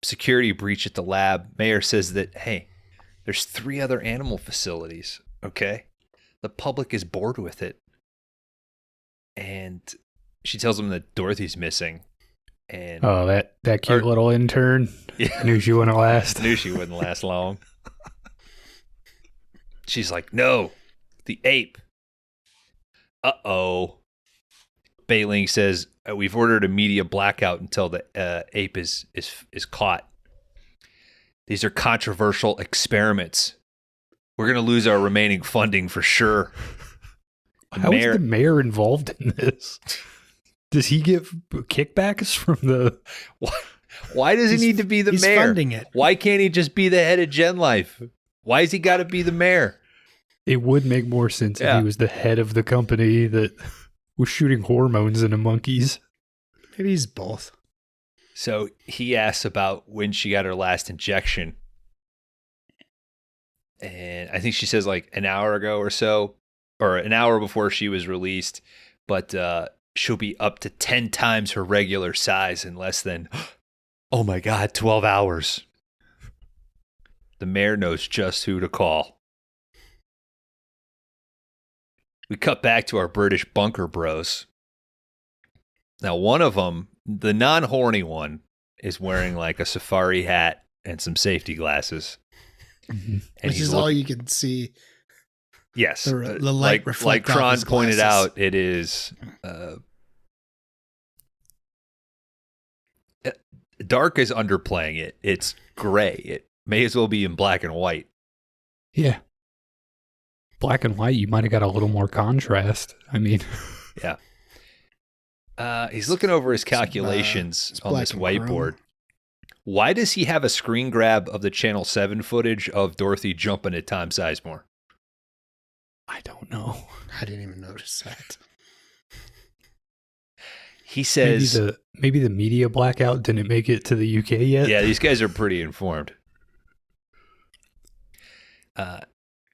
C: security breach at the lab. Mayor says that, hey, there's 3 other animal facilities, okay? The public is bored with it. And she tells them that Dorothy's missing. And
B: that cute little intern.
C: Yeah.
B: Knew she wouldn't last.
C: Knew she wouldn't last long. She's like, no, the ape. Uh-oh. Bei Ling says, we've ordered a media blackout until the ape is caught. These are controversial experiments. We're going to lose our remaining funding for sure.
B: How is the mayor involved in this? Does he get kickbacks from the...
C: Why does he need to be the mayor?
A: He's funding it.
C: Why can't he just be the head of Gen Life? Why has he got to be the mayor?
B: It would make more sense if he was the head of the company that was shooting hormones into monkeys.
A: Maybe he's both.
C: So he asks about when she got her last injection. And I think she says like an hour ago or so, or an hour before she was released. But she'll be up to 10 times her regular size in less than, oh my God, 12 hours. The mayor knows just who to call. We cut back to our British bunker bros. Now, one of them, the non-horny one, is wearing like a safari hat and some safety glasses.
A: Mm-hmm. Which is all you can see.
C: Yes.
A: The light reflects
C: like Kron pointed out, it is dark is underplaying it. It's gray. May as well be in black and white.
B: Yeah. Black and white, you might have got a little more contrast. I mean,
C: Yeah. He's looking over his calculations
A: it's
C: on
A: black
C: this
A: and
C: whiteboard.
A: chrome.
C: Why does he have a screen grab of the Channel 7 footage of Dorothy jumping at Tom Sizemore?
B: I don't know.
A: I didn't even notice that.
C: He says,
B: Maybe the media blackout didn't make it to the UK yet.
C: yeah, these guys are pretty informed.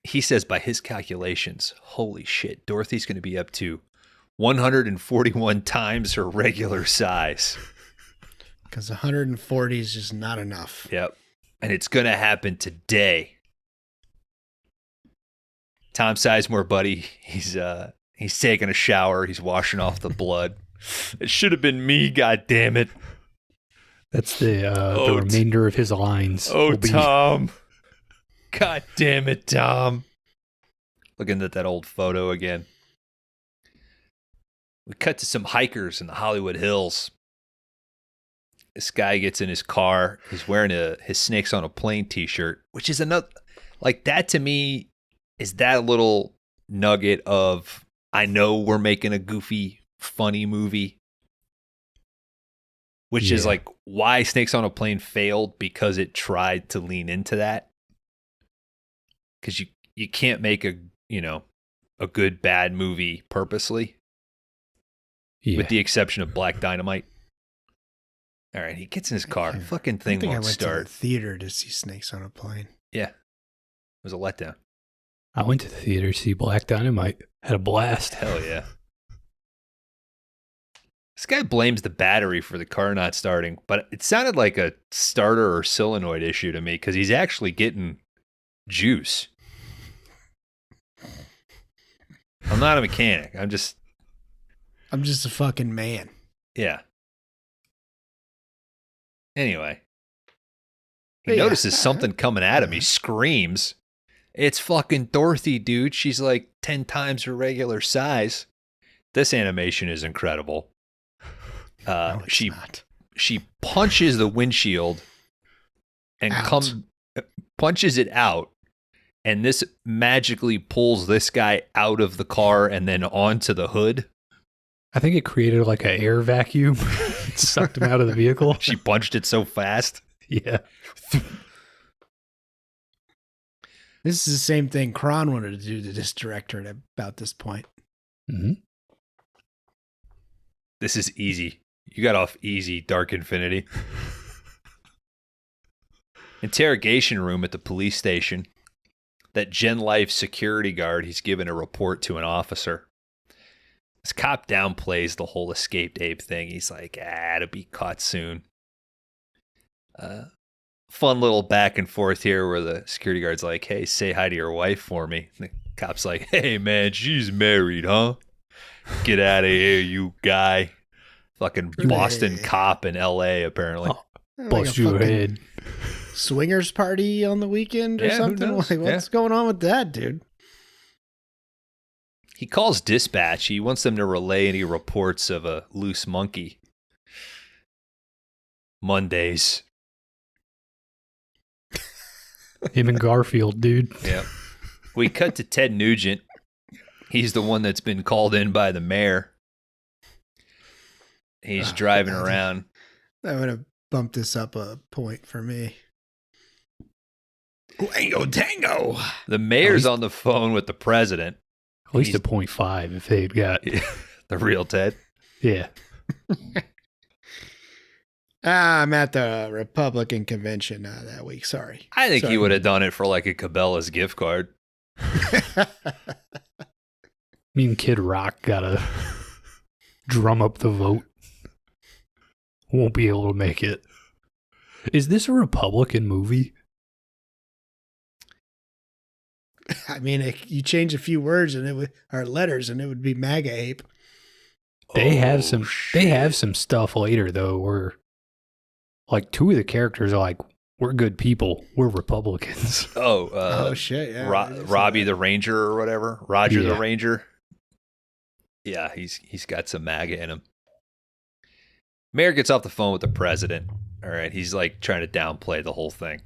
C: He says by his calculations, holy shit, Dorothy's going to be up to 141 times her regular size.
A: Because 140 is just not enough.
C: Yep. And it's going to happen today. Tom Sizemore, buddy, he's taking a shower. He's washing off the blood. It should have been me, goddammit.
B: That's the remainder of his lines.
C: Oh,
B: will be-
C: Tom. God damn it, Tom. Looking at that old photo again. We cut to some hikers in the Hollywood Hills. This guy gets in his car. He's wearing his Snakes on a Plane t-shirt, which is another, like that to me, is that little nugget of, I know we're making a goofy, funny movie. Which is like why Snakes on a Plane failed, because it tried to lean into that. Because you can't make a good bad movie purposely, with the exception of Black Dynamite. All right, he gets in his car. Fucking thing won't
A: I went
C: start.
A: to the theater to see Snakes on a Plane.
C: Yeah, it was a letdown.
B: I went to the theater to see Black Dynamite. Had a blast.
C: Hell yeah. This guy blames the battery for the car not starting, but it sounded like a starter or solenoid issue to me, because he's actually getting juice. I'm not a mechanic. I'm just
A: a fucking man.
C: yeah. Anyway, he notices something coming at him. He screams. It's fucking Dorothy, dude. She's like 10 times her regular size. This animation is incredible.
A: No, it's
C: she
A: not.
C: she punches the windshield and
A: Out.
C: punches it out, and this magically pulls this guy out of the car and then onto the hood.
B: I think it created like an air vacuum. It sucked him out of the vehicle.
C: She punched it so fast.
B: Yeah.
A: This is the same thing Kron wanted to do to this director at about this point.
B: Mm-hmm.
C: This is easy. You got off easy, Dark Infinity. Interrogation room at the police station. That Gen Life security guard, he's given a report to an officer. This cop downplays the whole escaped ape thing. He's like, it'll be caught soon. Fun little back and forth here where the security guard's like, hey, say hi to your wife for me. And the cop's like, hey, man, she's married, huh? Get out of here, you guy. Fucking Boston cop in L.A., apparently.
B: Oh, bust your
A: fucking
B: head.
A: Swingers party on the weekend or
C: Yeah, who
A: something?
C: knows?
A: Like, what's going on with that, dude?
C: He calls dispatch. He wants them to relay any reports of a loose monkey. Mondays.
B: Him and Garfield, dude.
C: Yeah. We cut to Ted Nugent. He's the one that's been called in by the mayor. He's driving
A: God.
C: around.
A: I'm going to bump this up a point for me. Wango tango.
C: The mayor's on the phone with the president.
B: At least a 0.5 if they'd got.
C: The real Ted.
B: Yeah.
A: I'm at the Republican convention that week. Sorry.
C: I think he
A: Sorry.
C: would have done it for like a Cabela's gift card.
B: Me and Kid Rock gotta drum up the vote. Won't be able to make it. Is this a Republican movie?
A: I mean, you change a few words and it would, or letters, and it would be MAGA ape.
B: They have some stuff later though where like two of the characters are like, we're good people, we're Republicans.
A: Oh shit! Yeah,
C: Robbie the Ranger or whatever. Roger the
B: Yeah.
C: Ranger. Yeah, he's got some MAGA in him. Mayor gets off the phone with the president. All right, he's like trying to downplay the whole thing.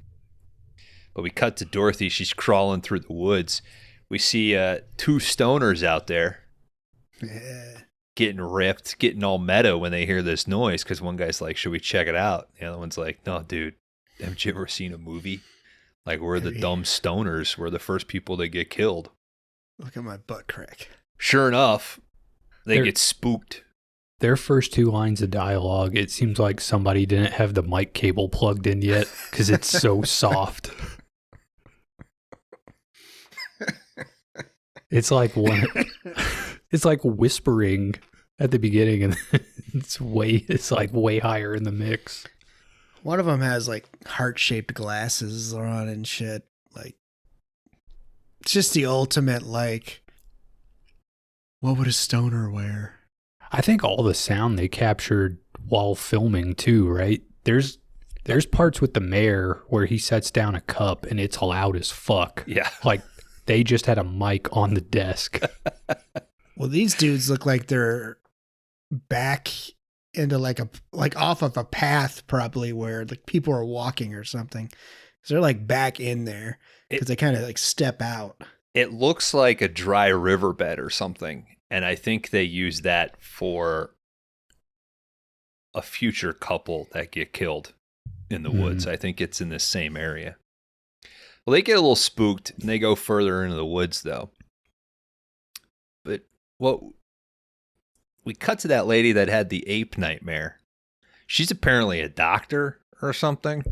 C: But we cut to Dorothy. She's crawling through the woods. We see two stoners out there getting ripped, getting all meta when they hear this noise, because one guy's like, should we check it out? The other one's like, no, dude, haven't you ever seen a movie? Like, we're the dumb stoners. We're the first people that get killed.
A: Look at my butt crack.
C: Sure enough, they get spooked.
B: Their first two lines of dialogue, it seems like somebody didn't have the mic cable plugged in yet because it's so soft. It's like whispering at the beginning, and it's way higher in the mix.
A: One of them has like heart-shaped glasses on and shit. Like, it's just the ultimate, like, what would a stoner wear?
B: I think all the sound they captured while filming too, right? There's parts with the mayor where he sets down a cup and it's loud as fuck.
C: Yeah.
B: Like they just had a mic on the desk.
A: Well, these dudes look like they're back into like off of a path probably where like people are walking or something. So they're like back in there because they kind of like step out.
C: It looks like a dry riverbed or something. And I think they use that for a future couple that get killed in the woods. I think it's in this same area. Well, they get a little spooked and they go further into the woods though. But we cut to that lady that had the ape nightmare. She's apparently a doctor or something.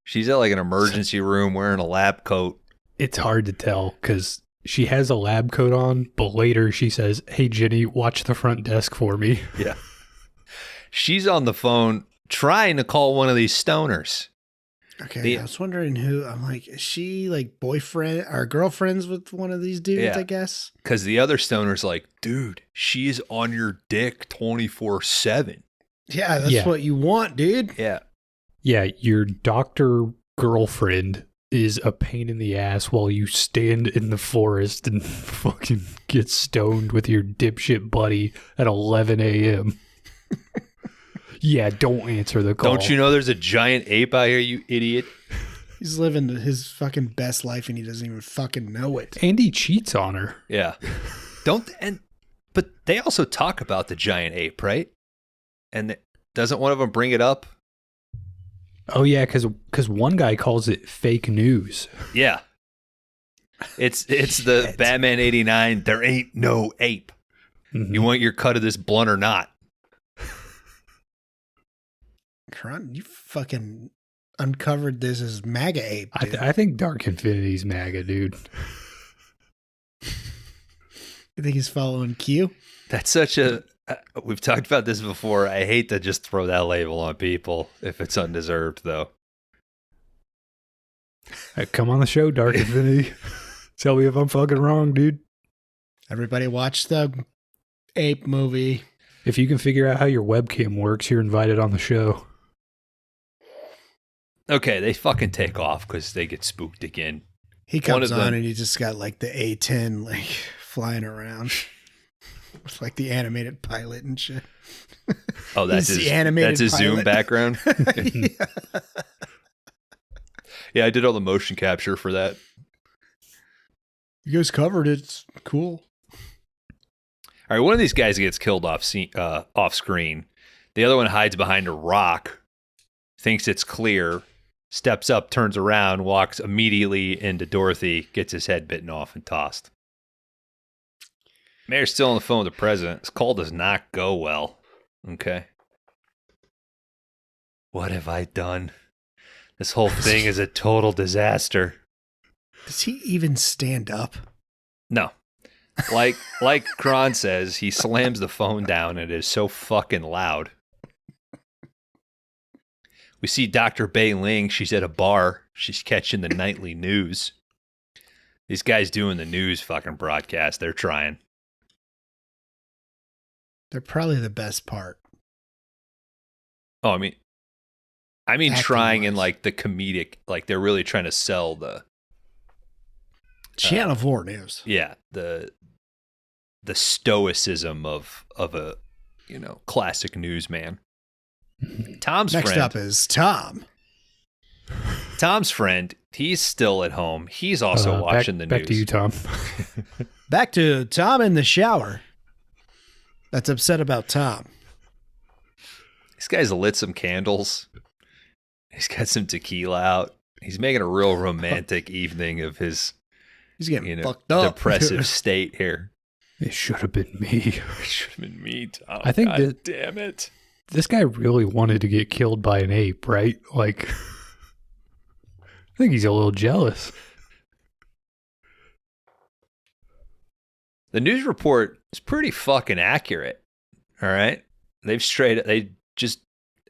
C: She's at like an emergency room wearing a lab coat.
B: It's hard to tell because she has a lab coat on, but later she says, "Hey, Jenny, watch the front desk for me."
C: Yeah. She's on the phone trying to call one of these stoners.
A: Okay, I was wondering who. I'm like, is she like boyfriend or girlfriends with one of these dudes, I guess?
C: Because the other stoner's like, dude, she's on your dick 24/7.
A: Yeah, that's what you want, dude.
C: Yeah.
B: Yeah, your doctor girlfriend is a pain in the ass while you stand in the forest and fucking get stoned with your dipshit buddy at 11 a.m. Yeah, don't answer the call.
C: Don't you know there's a giant ape out here, you idiot?
A: He's living his fucking best life and he doesn't even fucking know it.
B: And he cheats on her.
C: Yeah. But they also talk about the giant ape, right? And doesn't one of them bring it up?
B: Oh, yeah, because one guy calls it fake news.
C: Yeah. It's the Batman 89, there ain't no ape. Mm-hmm. You want your cut of this blunt or not?
A: Kron, you fucking uncovered this as MAGA ape, dude.
B: I think Dark Infinity's MAGA, dude.
A: You think he's following Q?
C: That's such a... we've talked about this before. I hate to just throw that label on people if it's undeserved, though.
B: Come on the show, Dark Infinity. Tell me if I'm fucking wrong, dude.
A: Everybody watch the ape movie.
B: If you can figure out how your webcam works, you're invited on the show.
C: Okay, they fucking take off because they get spooked again.
A: He comes on and he just got like the A-10 like flying around. With like the animated pilot and shit.
C: Oh, that's his animated. That's his pilot. Zoom background. Yeah, I did all the motion capture for that.
A: You guys covered it. It's cool.
C: All right, one of these guys gets killed off screen. The other one hides behind a rock, thinks it's clear, steps up, turns around, walks immediately into Dorothy, gets his head bitten off and tossed. Mayor's still on the phone with the president. This call does not go well. Okay. What have I done? This whole thing is a total disaster.
A: Does he even stand up?
C: No. Like Kron says, he slams the phone down and it is so fucking loud. We see Dr. Bei Ling. She's at a bar. She's catching the nightly news. These guys doing the news fucking broadcast. They're trying. They're
A: probably the best part.
C: Oh, I mean trying in like the comedic, like they're really trying to sell the
A: Channel 4 news.
C: Yeah, the stoicism of a classic newsman. Tom's
A: Next
C: friend.
A: up is Tom.
C: Tom's friend He's still at home. He's also watching the news.
B: Back to you, Tom.
A: Back to Tom in the shower. That's upset about Tom.
C: This guy's lit some candles. He's got some tequila out. He's making a real romantic evening of his
A: He's getting fucked up.
C: depressive state here.
B: It should have been me.
C: It should have been me, Tom.
B: I think
C: God damn it.
B: This guy really wanted to get killed by an ape, right? Like, I think he's a little jealous.
C: The news report is pretty fucking accurate. All right. They just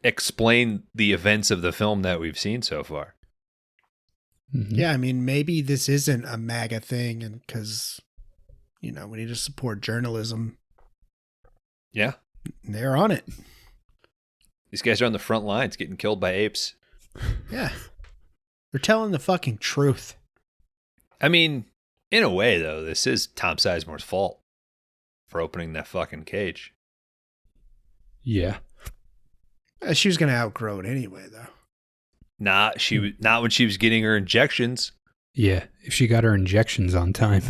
C: explain the events of the film that we've seen so far.
B: Mm-hmm.
A: Yeah, I mean, maybe this isn't a MAGA thing, and because, we need to support journalism.
C: Yeah.
A: They're on it.
C: These guys are on the front lines getting killed by apes.
A: Yeah. They're telling the fucking truth.
C: I mean, in a way, though, this is Tom Sizemore's fault for opening that fucking cage.
B: Yeah.
A: She was going to outgrow it anyway, though.
C: Not when she was getting her injections.
B: Yeah, if she got her injections on time.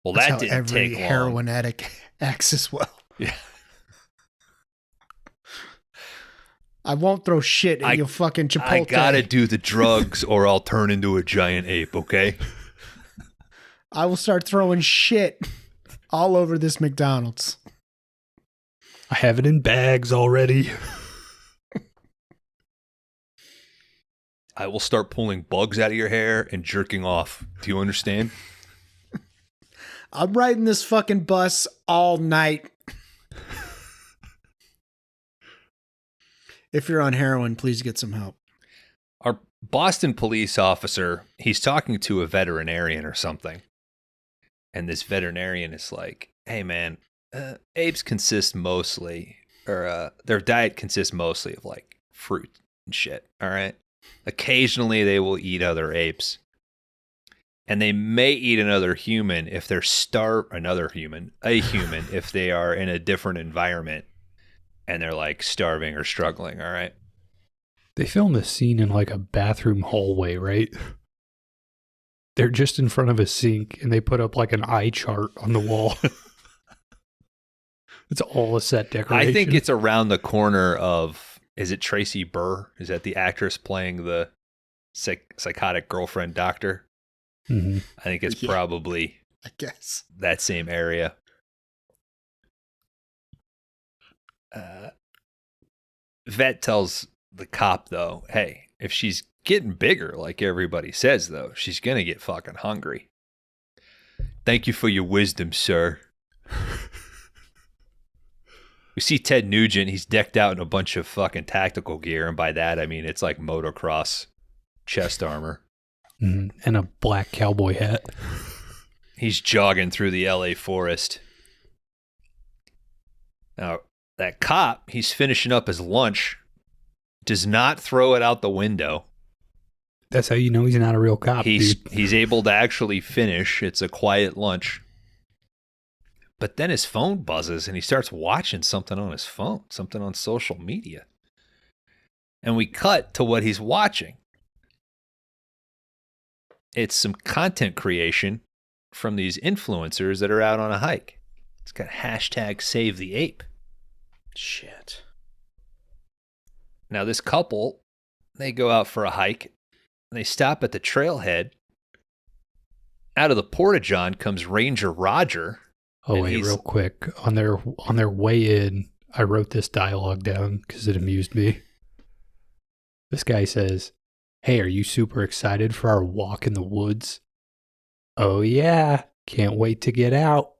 C: Well,
A: That's
C: that
A: how
C: didn't
A: every
C: take long.
A: heroin addict acts as well.
C: Yeah.
A: I won't throw shit at your fucking Chipotle.
C: I gotta do the drugs or I'll turn into a giant ape, okay?
A: I will start throwing shit all over this McDonald's.
B: I have it in bags already.
C: I will start pulling bugs out of your hair and jerking off. Do you understand?
A: I'm riding this fucking bus all night. If you're on heroin, please get some help.
C: Our Boston police officer, he's talking to a veterinarian or something. And this veterinarian is like, hey man, apes consist mostly, or their diet consists mostly of like fruit and shit, all right? Occasionally they will eat other apes. And they may eat another human if they're a human if they are in a different environment and they're like starving or struggling, all right?
B: They filmed this scene in like a bathroom hallway, right? They're just in front of a sink and they put up like an eye chart on the wall. It's all a set decoration.
C: I think it's around the corner of, is it Tracy Burr? Is that the actress playing the psychotic girlfriend doctor?
B: Mm-hmm.
C: I think it's probably,
A: I guess,
C: that same area. Vet tells the cop, though, hey, if she's getting bigger, like everybody says, though, she's going to get fucking hungry. Thank you for your wisdom, sir. We see Ted Nugent. He's decked out in a bunch of fucking tactical gear. And by that, I mean, it's like motocross chest armor.
B: Mm-hmm. And a black cowboy hat.
C: He's jogging through the LA forest. Now, that cop, he's finishing up his lunch, does not throw it out the window.
B: That's how you know he's not a real cop, dude.
C: He's able to actually finish. It's a quiet lunch. But then his phone buzzes and he starts watching something on his phone, something on social media. And we cut to what he's watching. It's some content creation from these influencers that are out on a hike. It's got hashtag save the ape.
A: shit.
C: Now this couple, they go out for a hike. And they stop at the trailhead. Out of the porta-john comes Ranger Roger.
B: Oh, wait, real quick. On their way in, I wrote this dialogue down because it amused me. This guy says, "Hey, are you super excited for our walk in the woods?" "Oh, yeah. Can't wait to get out.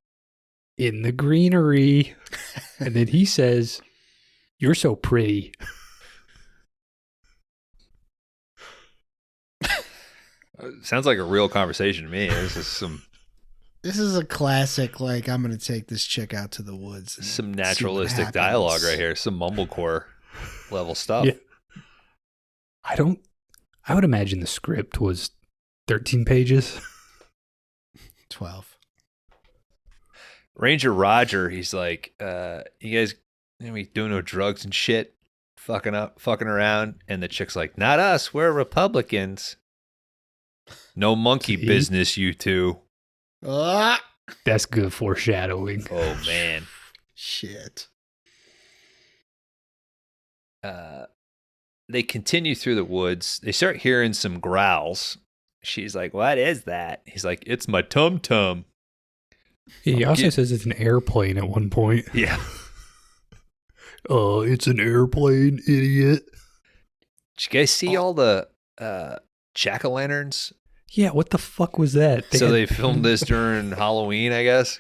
B: In the greenery." And then he says, "You're so pretty."
C: Sounds like a real conversation to me.
A: This is a classic, like, I'm going to take this chick out to the woods. and
C: Some
A: see what
C: naturalistic dialogue
A: happens.
C: right here. Some mumblecore level stuff.
B: Yeah. I would imagine the script was 13 pages.
A: 12.
C: Ranger Roger, he's like, you guys, we doing no drugs and shit? fucking around, and the chick's like, "Not us, we're Republicans. No monkey
B: See?
C: business, you two."
A: Ah!
B: That's good foreshadowing.
C: Oh man.
A: Shit.
C: They continue through the woods. They start hearing some growls. She's like, "What is that?" He's like, "It's my tum-tum."
B: He also says it's an airplane at one point.
C: Yeah.
B: It's an airplane, idiot.
C: Did you guys see all the jack-o'-lanterns?
B: Yeah, what the fuck was that?
C: They filmed this during Halloween, I guess.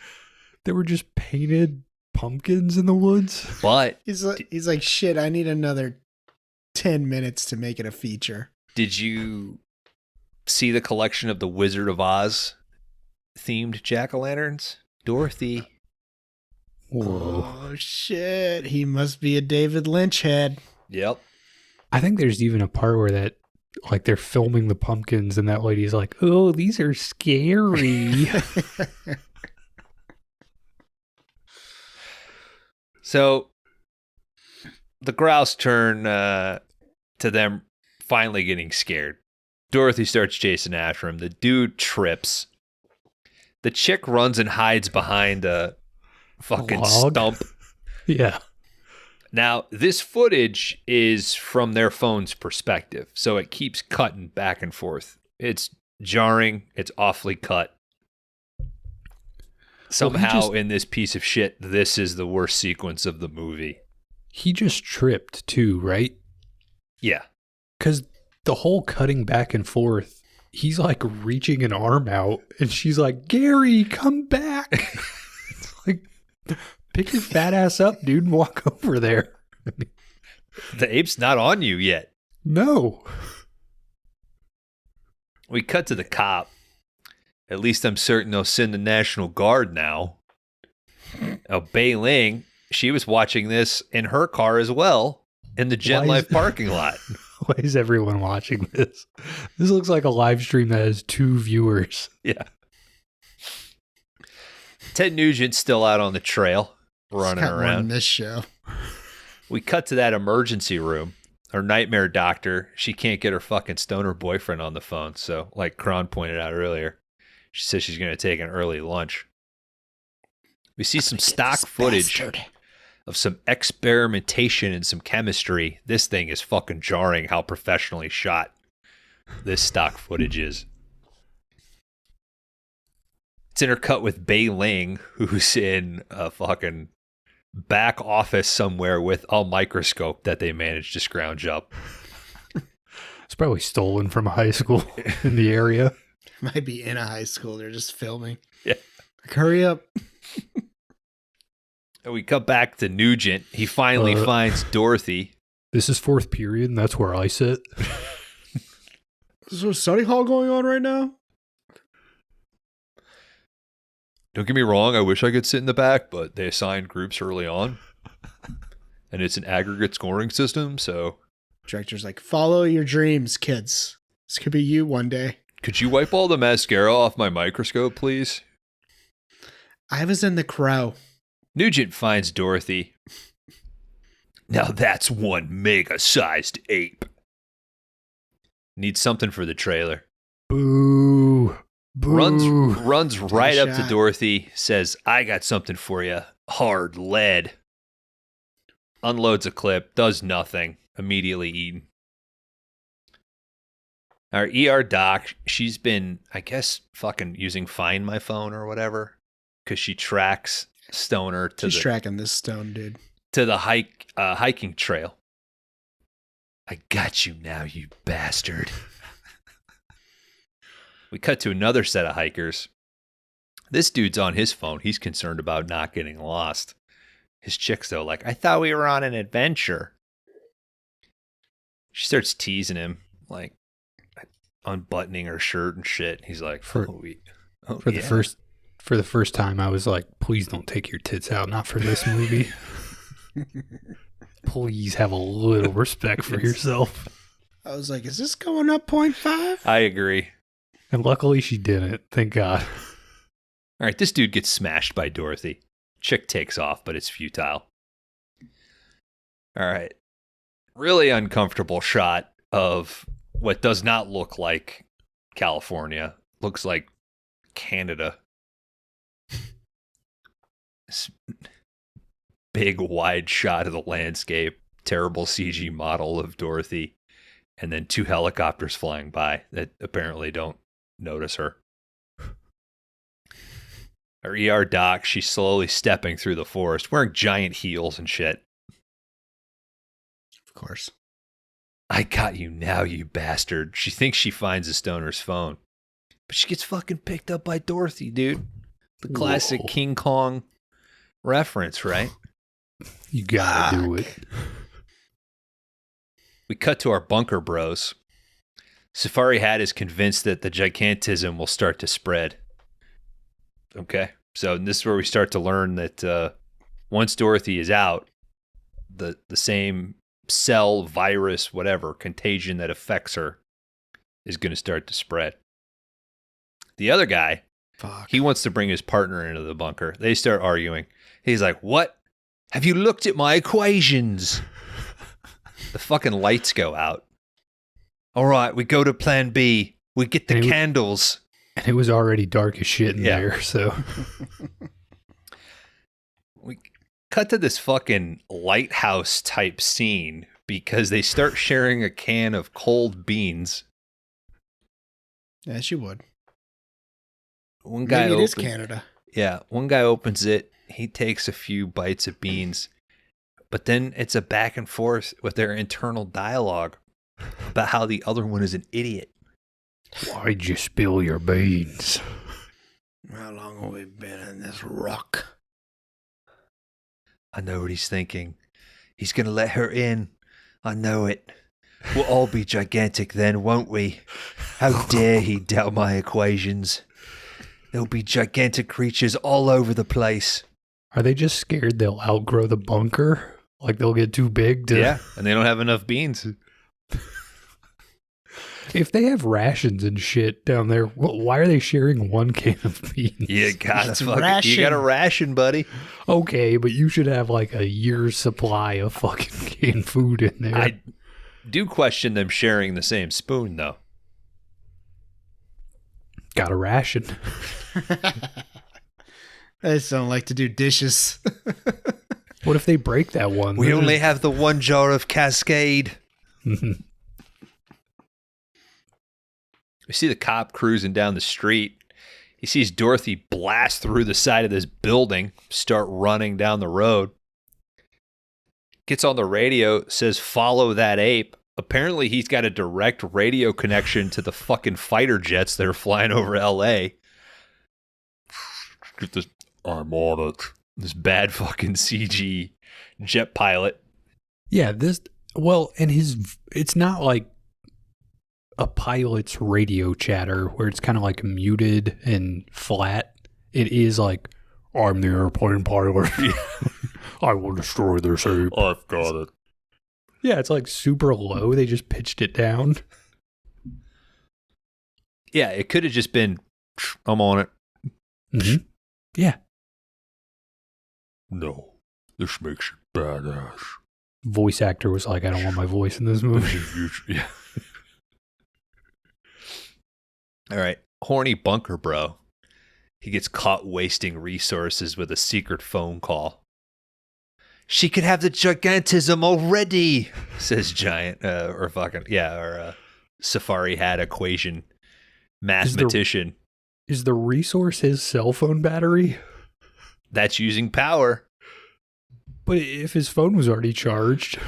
B: They were just painted pumpkins in the woods.
C: But
A: He's like, shit, I need another 10 minutes to make it a feature.
C: did you see the collection of the Wizard of Oz themed jack-o'-lanterns? Dorothy.
B: Whoa.
A: Oh, shit. He must be a David Lynch head.
C: Yep.
B: I think there's even a part where they're filming the pumpkins and that lady's like, "Oh, these are scary."
C: So the grouse turn to them finally getting scared. Dorothy starts chasing after him. The dude trips. The chick runs and hides behind a fucking
B: Log?
C: stump.
B: Yeah.
C: Now, this footage is from their phone's perspective, so it keeps cutting back and forth. It's jarring. It's awfully cut. Somehow, in this piece of shit, this is the worst sequence of the movie.
B: He just tripped too, right?
C: Yeah.
B: Because the whole cutting back and forth, he's like reaching an arm out and she's like, "Gary, come back." It's like, pick your fat ass up, dude, and walk over there.
C: The ape's not on you yet.
B: No.
C: We cut to the cop. At least I'm certain they'll send the National Guard now. Bei Ling, she was watching this in her car as well in the Gen
B: Why is-
C: Life parking lot.
B: Why is everyone watching this? This looks like a live stream that has 2 viewers.
C: Yeah. Ted Nugent's still out on the trail, running
A: Got more in
C: around.
A: this show.
C: We cut to that emergency room. Our nightmare doctor, she can't get her fucking stoner boyfriend on the phone. So, like Kron pointed out earlier, she says she's going to take an early lunch. We see some stock footage of some experimentation and some chemistry. This thing is fucking jarring how professionally shot this stock footage is. It's intercut with Bei Ling, who's in a fucking back office somewhere with a microscope that they managed to scrounge up.
B: It's probably stolen from a high school in the area.
A: Might be in a high school. They're just filming.
C: Yeah.
A: Like, hurry up.
C: And we cut back to Nugent. He finally finds Dorothy.
B: This is 4th period, and that's where I sit.
A: Is there a study hall going on right now?
C: Don't get me wrong, I wish I could sit in the back, but they assigned groups early on. And it's an aggregate scoring system, so...
A: Director's like, follow your dreams, kids. This could be you one day.
C: Could you wipe all the mascara off my microscope, please?
A: I was in The Crow.
C: Nugent finds Dorothy. Now that's one mega-sized ape. Needs something for the trailer.
B: Boo. Boo.
C: Runs right
A: Take a
C: up to
A: shot.
C: Dorothy, says, "I got something for you. Hard lead." Unloads a clip, does nothing, immediately eaten. Our ER doc, she's been, I guess, fucking using Find My Phone or whatever, because she tracks Stoner to
A: She's tracking this stone, dude.
C: the hiking trail. "I got you now, you bastard." We cut to another set of hikers. This dude's on his phone. He's concerned about not getting lost. His chick's though, like, "I thought we were on an adventure." She starts teasing him, like unbuttoning her shirt and shit. He's like,
B: For
C: yeah.
B: the first time, I was like, "Please don't take your tits out. Not for this movie. Please have a little respect for yourself."
A: I was like, is this going up 0.5?
C: I agree.
B: And luckily, she didn't. Thank God.
C: All right, this dude gets smashed by Dorothy. Chick takes off, but it's futile. All right. really uncomfortable shot of what does not look like California. Looks like Canada. This big wide shot of the landscape, terrible CG model of Dorothy, and then 2 helicopters flying by that apparently don't notice her. Her ER doc, she's slowly stepping through the forest, wearing giant heels and shit.
A: Of course.
C: I got you now, you bastard. She thinks she finds the stoner's phone. But she gets fucking picked up by Dorothy, dude. The classic
B: Whoa.
C: King Kong reference, right?
B: You gotta do it.
C: We cut to our bunker bros. Safari Hat is convinced that the gigantism will start to spread. Okay, so this is where we start to learn that once Dorothy is out, the same cell, virus, whatever, contagion that affects her is going to start to spread. The other guy,
A: Fuck.
C: he wants to bring his partner into the bunker. They start arguing. He's like, "What? Have you looked at my equations?" The fucking lights go out. All right, we go to plan B. We get the candles.
B: And it was already dark as shit in
C: Yeah.
B: there, so.
C: We cut to this fucking lighthouse type scene because they start sharing a can of cold beans.
A: Yes, you would.
C: One guy
A: Maybe it is
C: opens-
A: Canada.
C: Yeah, one guy opens it. He takes a few bites of beans, but then it's a back and forth with their internal dialogue about how the other one is an idiot.
B: Why'd you spill your beans?
A: How long have we been in this rock?
C: I know what he's thinking. He's going to let her in. I know it. We'll all be gigantic then, won't we? How dare he doubt my equations? There'll be gigantic creatures all over the place.
B: Are they just scared they'll outgrow the bunker? Like they'll get too big to...
C: Yeah, and they don't have enough beans.
B: If they have rations and shit down there, why are they sharing one can of beans?
C: You gotta
A: It's
C: fucking,
A: ration.
C: you got a ration, buddy.
B: Okay, but you should have like a year's supply of fucking canned food in there.
C: I do question them sharing the same spoon, though.
B: Got a ration.
A: I just don't like to do dishes.
B: What if they break that one?
C: We only have the one jar of Cascade. We see the cop cruising down the street. He sees Dorothy blast through the side of this building, start running down the road. Gets on the radio, says, "Follow that ape." Apparently, he's got a direct radio connection to the fucking fighter jets that are flying over LA. Get this, I'm on it. This bad fucking CG jet pilot.
B: Yeah, it's not like a pilot's radio chatter where it's kind of like muted and flat. It is like, I'm the airplane pilot. I will destroy their shape.
C: I've got it.
B: Yeah, it's like super low. They just pitched it down.
C: Yeah, it could have just been, I'm on it.
B: Mm-hmm. Yeah.
C: No, this makes you badass.
B: Voice actor was like, I don't want my voice in this movie.
C: Yeah. All right, horny bunker bro. He gets caught wasting resources with a secret phone call. She could have the gigantism already, says Giant, Safari Hat equation mathematician.
B: Is the resource his cell phone battery?
C: That's using power.
B: But if his phone was already charged.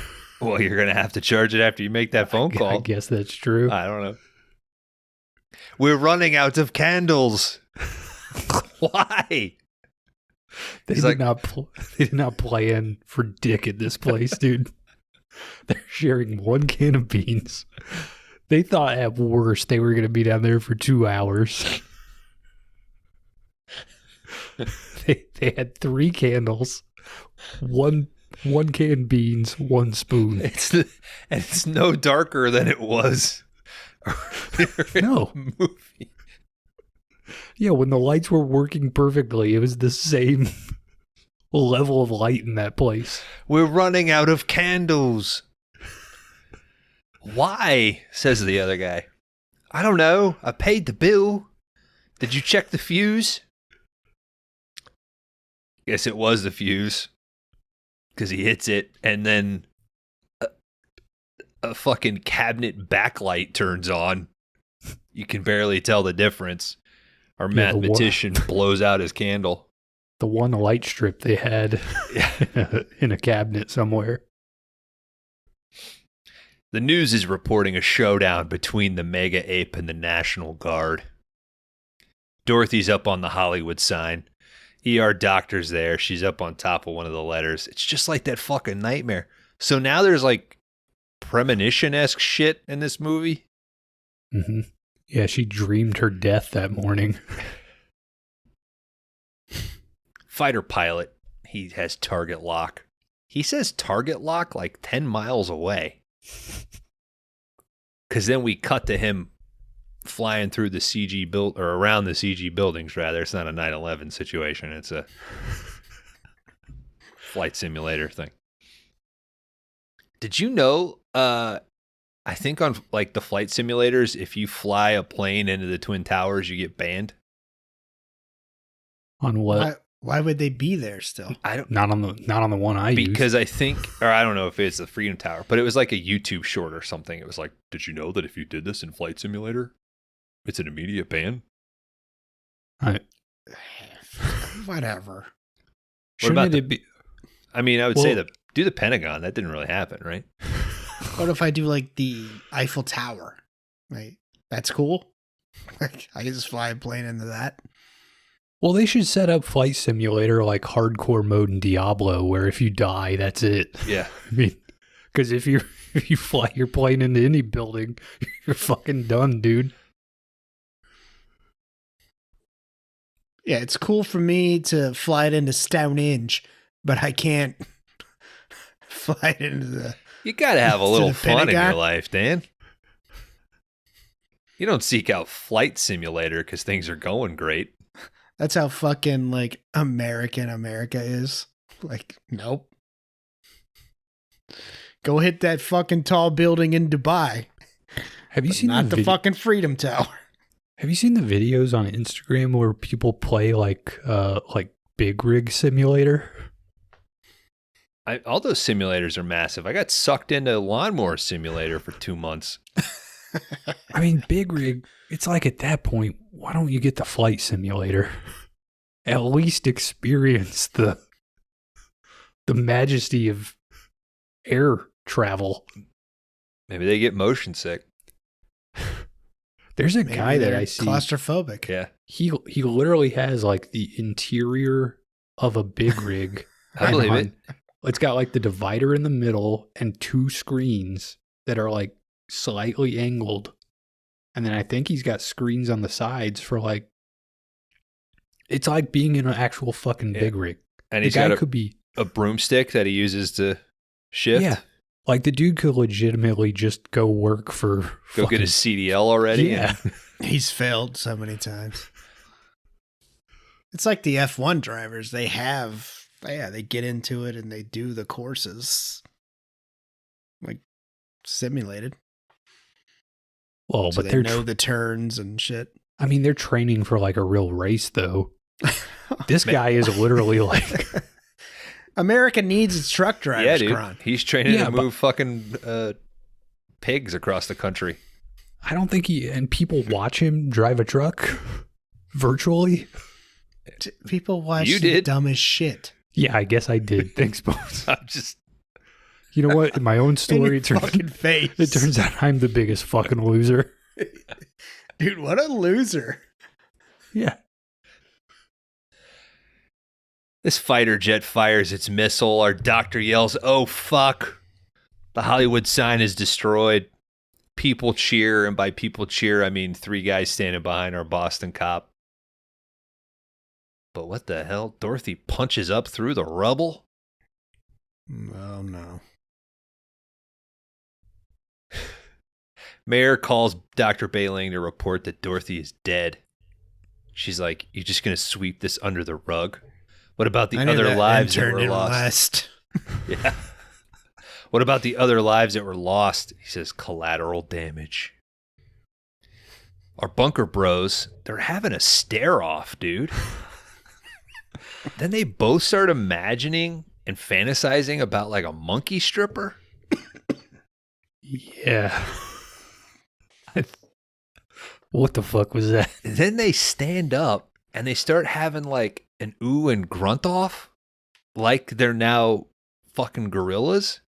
C: Well, you're going to have to charge it after you make that phone call.
B: I guess that's true.
C: I don't know. We're running out of candles. Why?
B: They
C: He's
B: did
C: like-
B: not plan for dick at this place, dude. They're sharing one can of beans. They thought at worst they were going to be down there for 2 hours. They had 3 candles, one can beans, 1 spoon.
C: It's no darker than it was.
B: No.
C: Movie.
B: Yeah, when the lights were working perfectly, it was the same level of light in that place.
C: We're running out of candles. Why? Says the other guy. I don't know. I paid the bill. Did you check the fuse? Guess it was the fuse. Because he hits it, and then a fucking cabinet backlight turns on. You can barely tell the difference. Our mathematician blows out his candle.
B: The one light strip they had in a cabinet somewhere.
C: The news is reporting a showdown between the Mega Ape and the National Guard. Dorothy's up on the Hollywood sign. ER doctor's there. She's up on top of one of the letters. It's just like that fucking nightmare. So now there's like premonition-esque shit in this movie.
B: Mm-hmm. Yeah, she dreamed her death that morning.
C: Fighter pilot, he has target lock. He says target lock like 10 miles away. Because then we cut to him flying through the CG or around the CG buildings, rather. It's not a 9/11 situation. It's a flight simulator thing. Did you know, I think on like the flight simulators, if you fly a plane into the Twin Towers, you get banned?
B: On what?
A: Why would they be there still?
C: I don't
B: Not on the one I used.
C: Because I think, or I don't know if it's the Freedom Tower, but it was like a YouTube short or something. It was like, did you know that if you did this in Flight Simulator, it's an immediate ban?
A: Whatever.
C: What about
B: it be?
C: I mean, I would say do the Pentagon. That didn't really happen, right?
A: What if I do like the Eiffel Tower? Right? That's cool. Like I can just fly a plane into that.
B: Well, they should set up Flight Simulator like hardcore mode in Diablo, where if you die, that's it.
C: Yeah.
B: I mean, because if you fly your plane into any building, you're fucking done, dude.
A: Yeah, it's cool for me to fly it into Stonehenge, but I can't fly it into the...
C: You got to have a
A: To
C: little
A: the
C: fun in your
A: Pentagon?
C: life, Dan. You don't seek out Flight Simulator because things are going great.
A: That's how fucking like America is. Like, nope. Go hit that fucking tall building in Dubai.
B: Have you
A: But
B: seen
A: not the
B: vid-
A: fucking Freedom Tower.
B: Have you seen the videos on Instagram where people play like Big Rig Simulator?
C: All those simulators are massive. I got sucked into Lawnmower Simulator for 2 months.
B: I mean, Big Rig, it's like at that point, why don't you get the Flight Simulator? At least experience the majesty of air travel.
C: Maybe they get motion sick.
B: There's a
A: Maybe
B: guy that
A: they're
B: I see.
A: claustrophobic.
C: Yeah.
B: He literally has like the interior of a Big Rig.
C: I believe it.
B: It's got like the divider in the middle and 2 screens that are like slightly angled. And then I think he's got screens on the sides for like, it's like being in an actual fucking Big Rig.
C: And
B: The
C: he's
B: guy
C: got
B: could be,
C: a broomstick that he uses to shift.
B: yeah. Like the dude could legitimately just go work for
C: Go get his CDL already.
B: Yeah.
A: He's failed so many times. It's like the F1 drivers. They get into it and they do the courses. Like simulated.
B: Well,
A: So
B: but
A: they
B: they're,
A: know the turns and shit.
B: I mean, they're training for like a real race though. This guy is literally like,
A: America needs its truck drivers,
C: Yeah, dude.
A: Kron.
C: He's training
B: Yeah,
C: to
B: but-
C: move fucking pigs across the country.
B: I don't think and people watch him drive a truck virtually.
A: People watch
C: You
A: the
C: did.
A: dumbest shit.
B: Yeah, I guess I did. Thanks, Bones.
C: I'm just
B: You know what? In my own
A: In
B: story,
A: your fucking face.
B: it turns out I'm the biggest fucking loser.
A: Dude, what a loser.
B: Yeah.
C: This fighter jet fires its missile. Our doctor yells, "Oh, fuck." The Hollywood sign is destroyed. People cheer, and by people cheer, I mean 3 guys standing behind our Boston cop. But what the hell? Dorothy punches up through the rubble?
A: Oh, no.
C: Mayor calls Dr. Bailing to report that Dorothy is dead. She's like, "You're just going to sweep this under the rug? What about the
A: I knew
C: other
A: that
C: lives that
A: intern
C: were
A: didn't
C: lost?"
A: last.
C: Yeah. What about the other lives that were lost? He says, collateral damage. Our bunker bros, they're having a stare off, dude. Then they both start imagining and fantasizing about like a monkey stripper.
B: Yeah. What the fuck was that?
C: And then they stand up and they start having like an ooh and grunt off, like they're now fucking gorillas.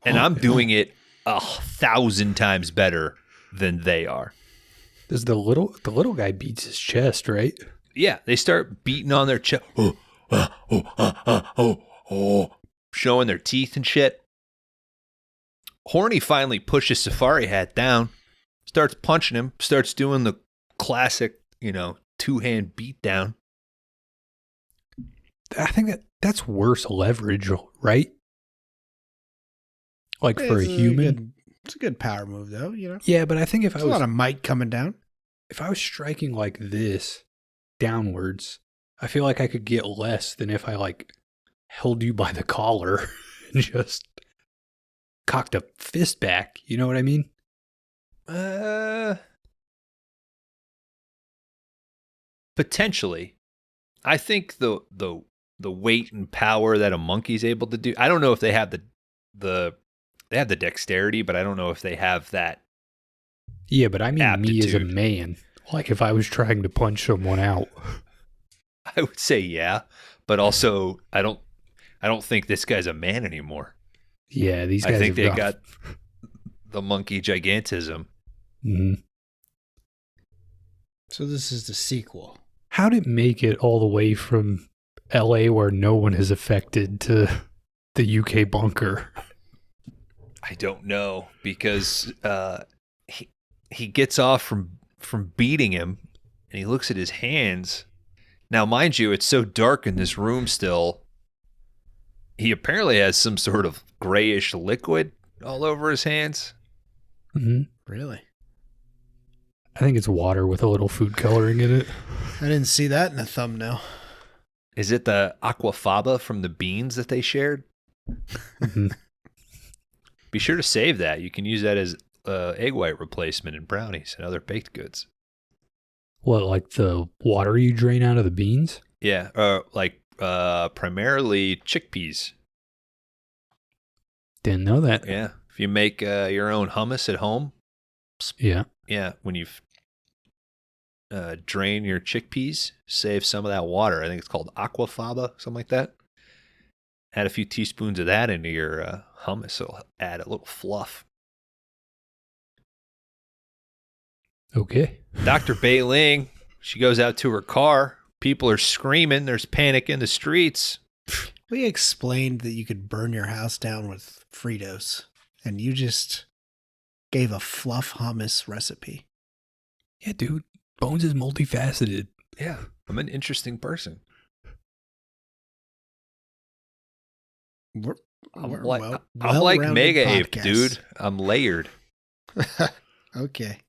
C: And I'm doing it 1,000 times better than they are.
B: Does the little guy beats his chest, right?
C: Yeah, they start beating on their chest, showing their teeth and shit. Horny finally pushes Safari Hat down, starts punching him, starts doing the classic, two-hand beatdown.
B: I think that's worse leverage, right? Like for a human.
A: It's a good power move, though,
B: Yeah, but I think if
A: There's a lot of might coming down.
B: If I was striking like this downwards, I feel like I could get less than if I like held you by the collar and just cocked a fist back. You know what I mean?
C: Potentially. I think the weight and power that a monkey's able to do. I don't know if they have the dexterity, but I don't know if they have that.
B: Yeah, but I mean
C: aptitude.
B: Me as a man. Like if I was trying to punch someone out.
C: I would say yeah, but also I don't think this guy's a man anymore.
B: Yeah, these guys.
C: I think they got the monkey gigantism.
B: Mm-hmm.
A: So this is the sequel.
B: How did it make it all the way from LA where no one is affected to the UK bunker?
C: I don't know, because he gets off from beating him, and he looks at his hands. Now, mind you, it's so dark in this room still. He apparently has some sort of grayish liquid all over his hands.
B: Mm-hmm.
A: Really?
B: I think it's water with a little food coloring in it.
A: I didn't see that in the thumbnail.
C: Is it the aquafaba from the beans that they shared?
B: Mm-hmm.
C: Be sure to save that. You can use that as egg white replacement in brownies and other baked goods.
B: What, like the water you drain out of the beans?
C: Yeah, primarily chickpeas.
B: Didn't know that.
C: Yeah, if you make your own hummus at home.
B: Yeah.
C: Yeah, when you drain your chickpeas, save some of that water. I think it's called aquafaba, something like that. Add a few teaspoons of that into your hummus. It'll add a little fluff.
B: Okay.
C: Dr. Bei Ling, she goes out to her car. People are screaming. There's panic in the streets.
A: We explained that you could burn your house down with Fritos, and you just gave a fluff hummus recipe.
B: Yeah, dude. Bones is multifaceted.
C: Yeah, I'm an interesting person. I'm like Mega Ape, dude. I'm layered.
A: Okay.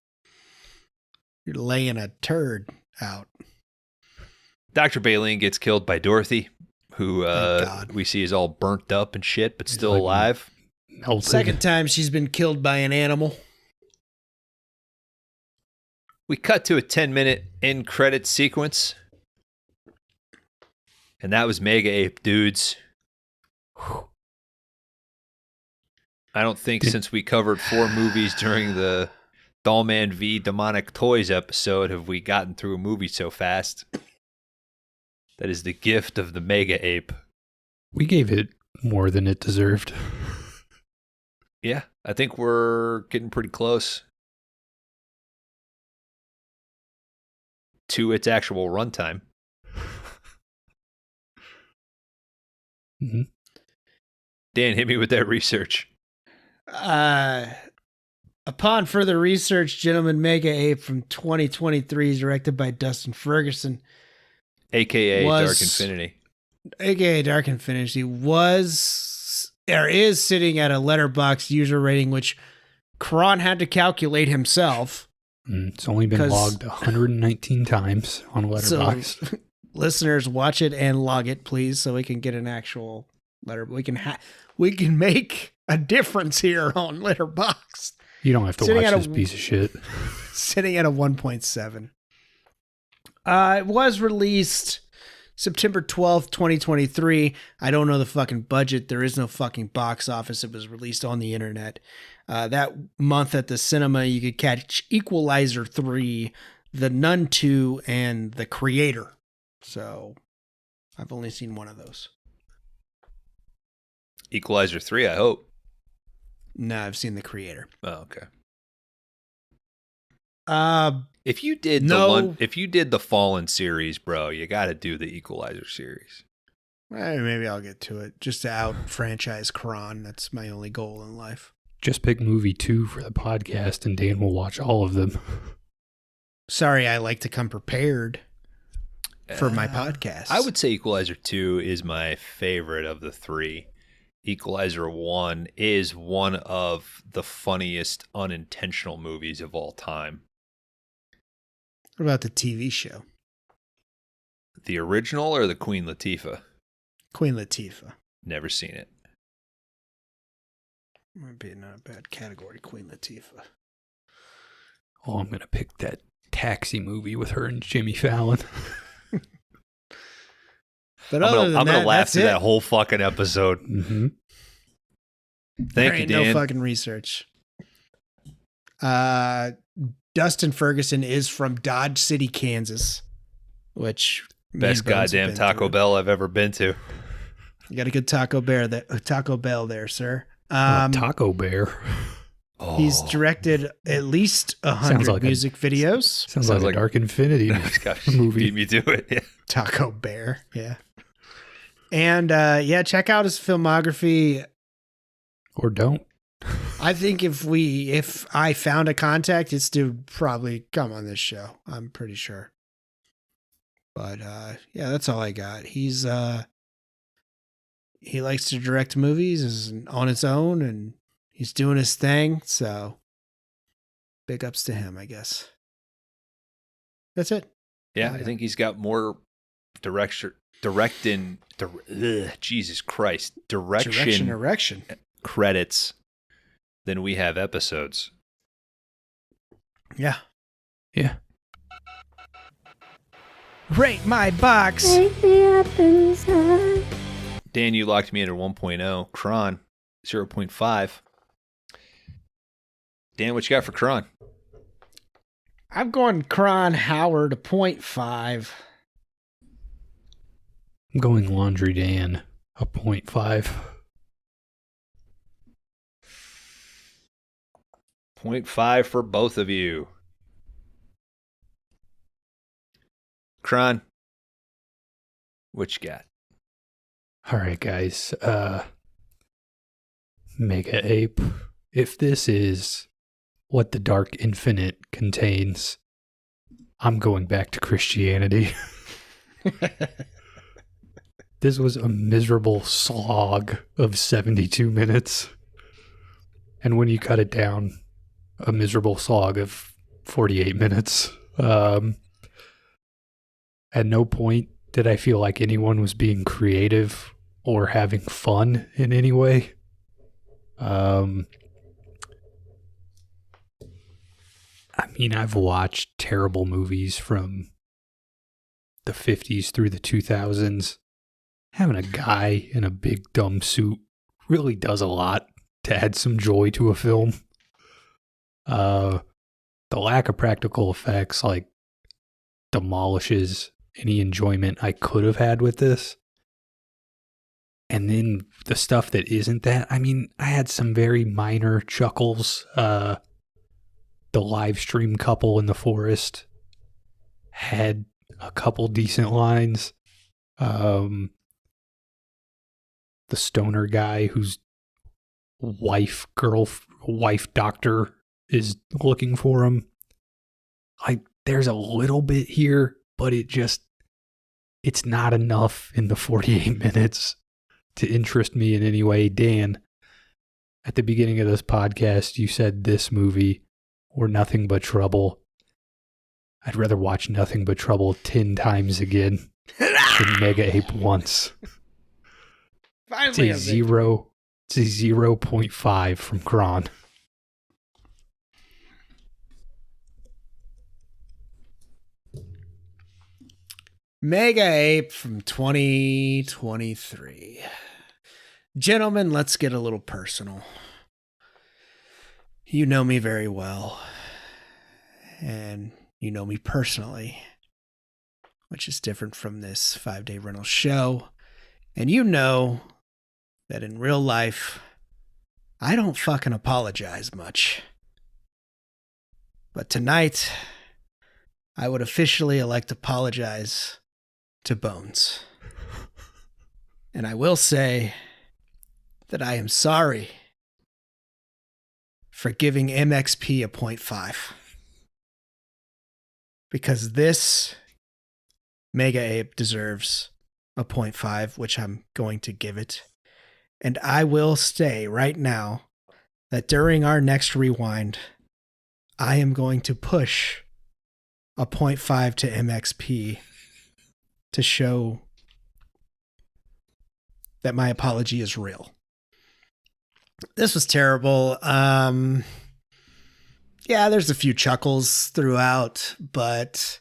A: You're laying a turd out.
C: Dr. Bei Ling gets killed by Dorothy, who we see is all burnt up and shit, but still alive.
B: Melted.
A: Second time she's been killed by an animal.
C: We cut to a 10-minute end credit sequence. And that was Mega Ape, dudes. I don't think since we covered 4 movies during the Dollman v Demonic Toys episode have we gotten through a movie so fast. That is the gift of the Mega Ape.
B: We gave it more than it deserved.
C: Yeah, I think we're getting pretty close to its actual runtime.
B: Mm-hmm.
C: Dan, hit me with that research.
A: Upon further research, Gentleman Mega Ape from 2023, directed by Dustin Ferguson,
C: AKA Dark Infinity.
A: AKA Dark Infinity, is sitting at a Letterboxd user rating, which Kron had to calculate himself.
B: It's only been logged 119 times on Letterboxd.
A: So, listeners watch it and log it, please, so we can get an actual letter. We can make a difference here on Letterboxd.
B: You don't have to
A: Sitting
B: watch
A: at
B: this piece of shit.
A: Sitting at a 1.7. It was released September 12th, 2023. I don't know the fucking budget. There is no fucking box office. It was released on the internet. That month at the cinema, you could catch Equalizer 3, The Nun 2, and The Creator. So I've only seen one of those.
C: Equalizer 3, I hope.
A: No, I've seen The Creator.
C: Oh, okay.
A: If
C: you did the Fallen series, bro, you got to do the Equalizer series.
A: Maybe I'll get to it. Just to out franchise Kron. That's my only goal in life.
B: Just pick movie 2 for the podcast, and Dan will watch all of them.
A: Sorry, I like to come prepared for my podcast.
C: I would say Equalizer 2 is my favorite of the three. Equalizer 1 is one of the funniest unintentional movies of all time.
A: What about the TV show?
C: The original or the Queen Latifah?
A: Queen Latifah.
C: Never seen it.
A: Might be not a bad category, Queen Latifah.
B: Oh, I'm going to pick that Taxi movie with her and Jimmy Fallon.
A: But
C: I'm gonna laugh through that whole fucking episode.
B: Mm-hmm.
C: Thank you, Dan.
A: No fucking research. Dustin Ferguson is from Dodge City, Kansas, which
C: best goddamn Taco Bell I've ever been to.
A: You got a good Taco Bell there, sir.
B: Taco Bear.
A: He's directed at least 100 music videos.
B: Sounds like a Dark Infinity movie.
C: Beat me to it. Yeah.
A: Taco Bear, yeah. And check out his filmography.
B: Or don't.
A: I think if I found a contact, this dude would probably come on this show. I'm pretty sure. But that's all I got. He likes to direct movies is on his own, and he's doing his thing. So big ups to him, I guess. That's it.
C: Yeah, I think he's got more direction credits than we have episodes.
A: Yeah.
B: Yeah.
A: Rate my box.
C: Dan, you locked me in at 1.0. Kron, 0.5. Dan, what you got for Kron?
A: I'm going Kron Howard, a 0.5.
B: I'm going Laundry Dan, a 0.5.
C: 0.5 for both of you. Kron, what you got?
B: All right, guys. Mega Ape. If this is what the Dark Infinite contains, I'm going back to Christianity. This was a miserable slog of 72 minutes. And when you cut it down, a miserable slog of 48 minutes. At no point did I feel like anyone was being creative or having fun in any way. I've watched terrible movies from the 50s through the 2000s. Having a guy in a big dumb suit really does a lot to add some joy to a film. The lack of practical effects demolishes any enjoyment I could have had with this. And then the stuff that isn't that, I had some very minor chuckles. The live stream couple in the forest had a couple decent lines. The stoner guy whose wife doctor is looking for him. There's a little bit here, but it's not enough in the 48 minutes to interest me in any way. Dan, at the beginning of this podcast, you said this movie or Nothing But Trouble. I'd rather watch Nothing But Trouble 10 times again than Mega Ape once.
A: Finally,
B: It's a 0.5 from Kron.
A: Mega Ape from 2023. Gentlemen, let's get a little personal. You know me very well, and you know me personally, which is different from this 5-day rental show. And you know that in real life, I don't fucking apologize much. But tonight, I would officially elect to apologize to Bones. And I will say that I am sorry for giving MXP a 0.5. Because this Mega Ape deserves a 0.5, which I'm going to give it. And I will say right now that during our next rewind, I am going to push a 0.5 to MXP to show that my apology is real. This was terrible. Yeah, there's a few chuckles throughout, but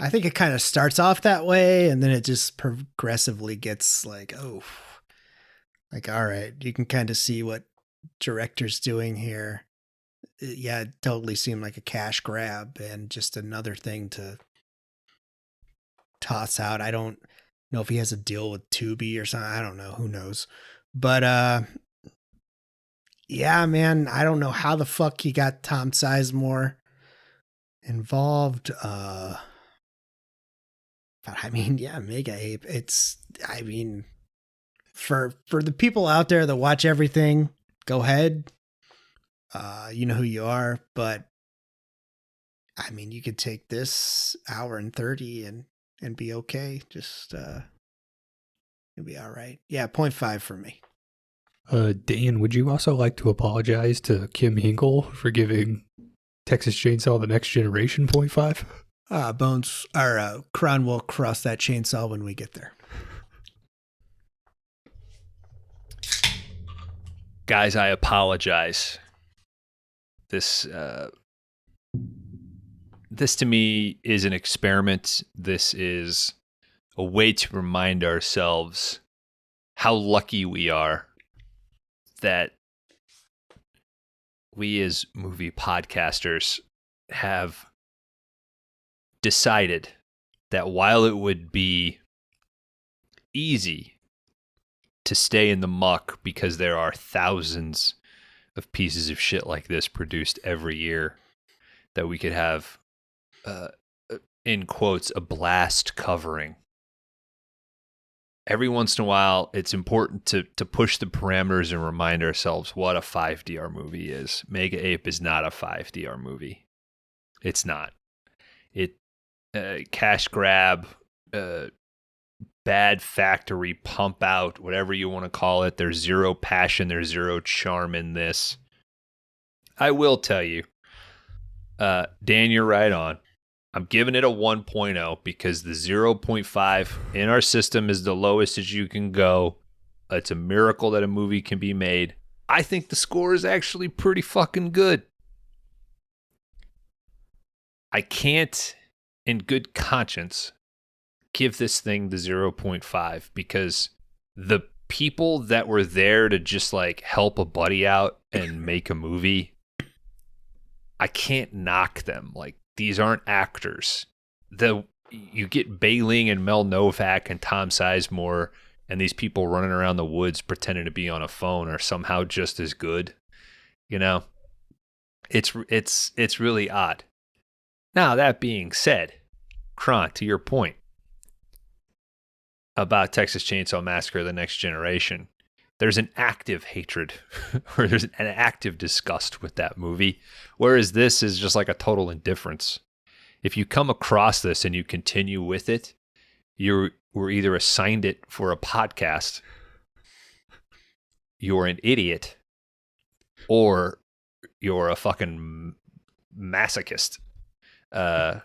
A: I think it kind of starts off that way, and then it just progressively gets like, oh, like, all right, you can kind of see what director's doing here. Yeah, it totally seemed like a cash grab and just another thing to toss out. I don't know if he has a deal with Tubi or something. I don't know. Who knows? But yeah, man, I don't know how the fuck he got Tom Sizemore involved. But I mean, yeah, Mega Ape. I mean, for the people out there that watch everything, go ahead. You know who you are, but I mean, you could take this hour and 30 and be okay. Just you'll be all right. Yeah, 0.5 for me.
B: Dan, would you also like to apologize to Kim Hinkle for giving Texas Chainsaw The Next Generation 0.5?
A: Bones or Kron will cross that chainsaw when we get there.
C: Guys, I apologize. This to me is an experiment. This is a way to remind ourselves how lucky we are that we as movie podcasters have decided that while it would be easy to stay in the muck because there are thousands of pieces of shit like this produced every year, that we could have, in quotes, a blast covering. Every once in a while, it's important to push the parameters and remind ourselves what a 5DR movie is. Mega Ape is not a 5DR movie. It's not. It cash grab, bad factory pump out, whatever you want to call it. There's zero passion, there's zero charm in this. I will tell you, Dan, you're right on. I'm giving it a 1.0 because the 0.5 in our system is the lowest as you can go. It's a miracle that a movie can be made. I think the score is actually pretty fucking good. I can't, in good conscience, give this thing the 0.5 because the people that were there to just like help a buddy out and make a movie, I can't knock them. Like, these aren't actors. You get Bailing and Mel Novak and Tom Sizemore, and these people running around the woods pretending to be on a phone are somehow just as good. You know, it's really odd. Now, that being said, Kron, to your point about Texas Chainsaw Massacre: The Next Generation, there's an active hatred or there's an active disgust with that movie, whereas this is just like a total indifference. If you come across this and you continue with it, you were either assigned it for a podcast, you're an idiot, or you're a fucking masochist. Yeah,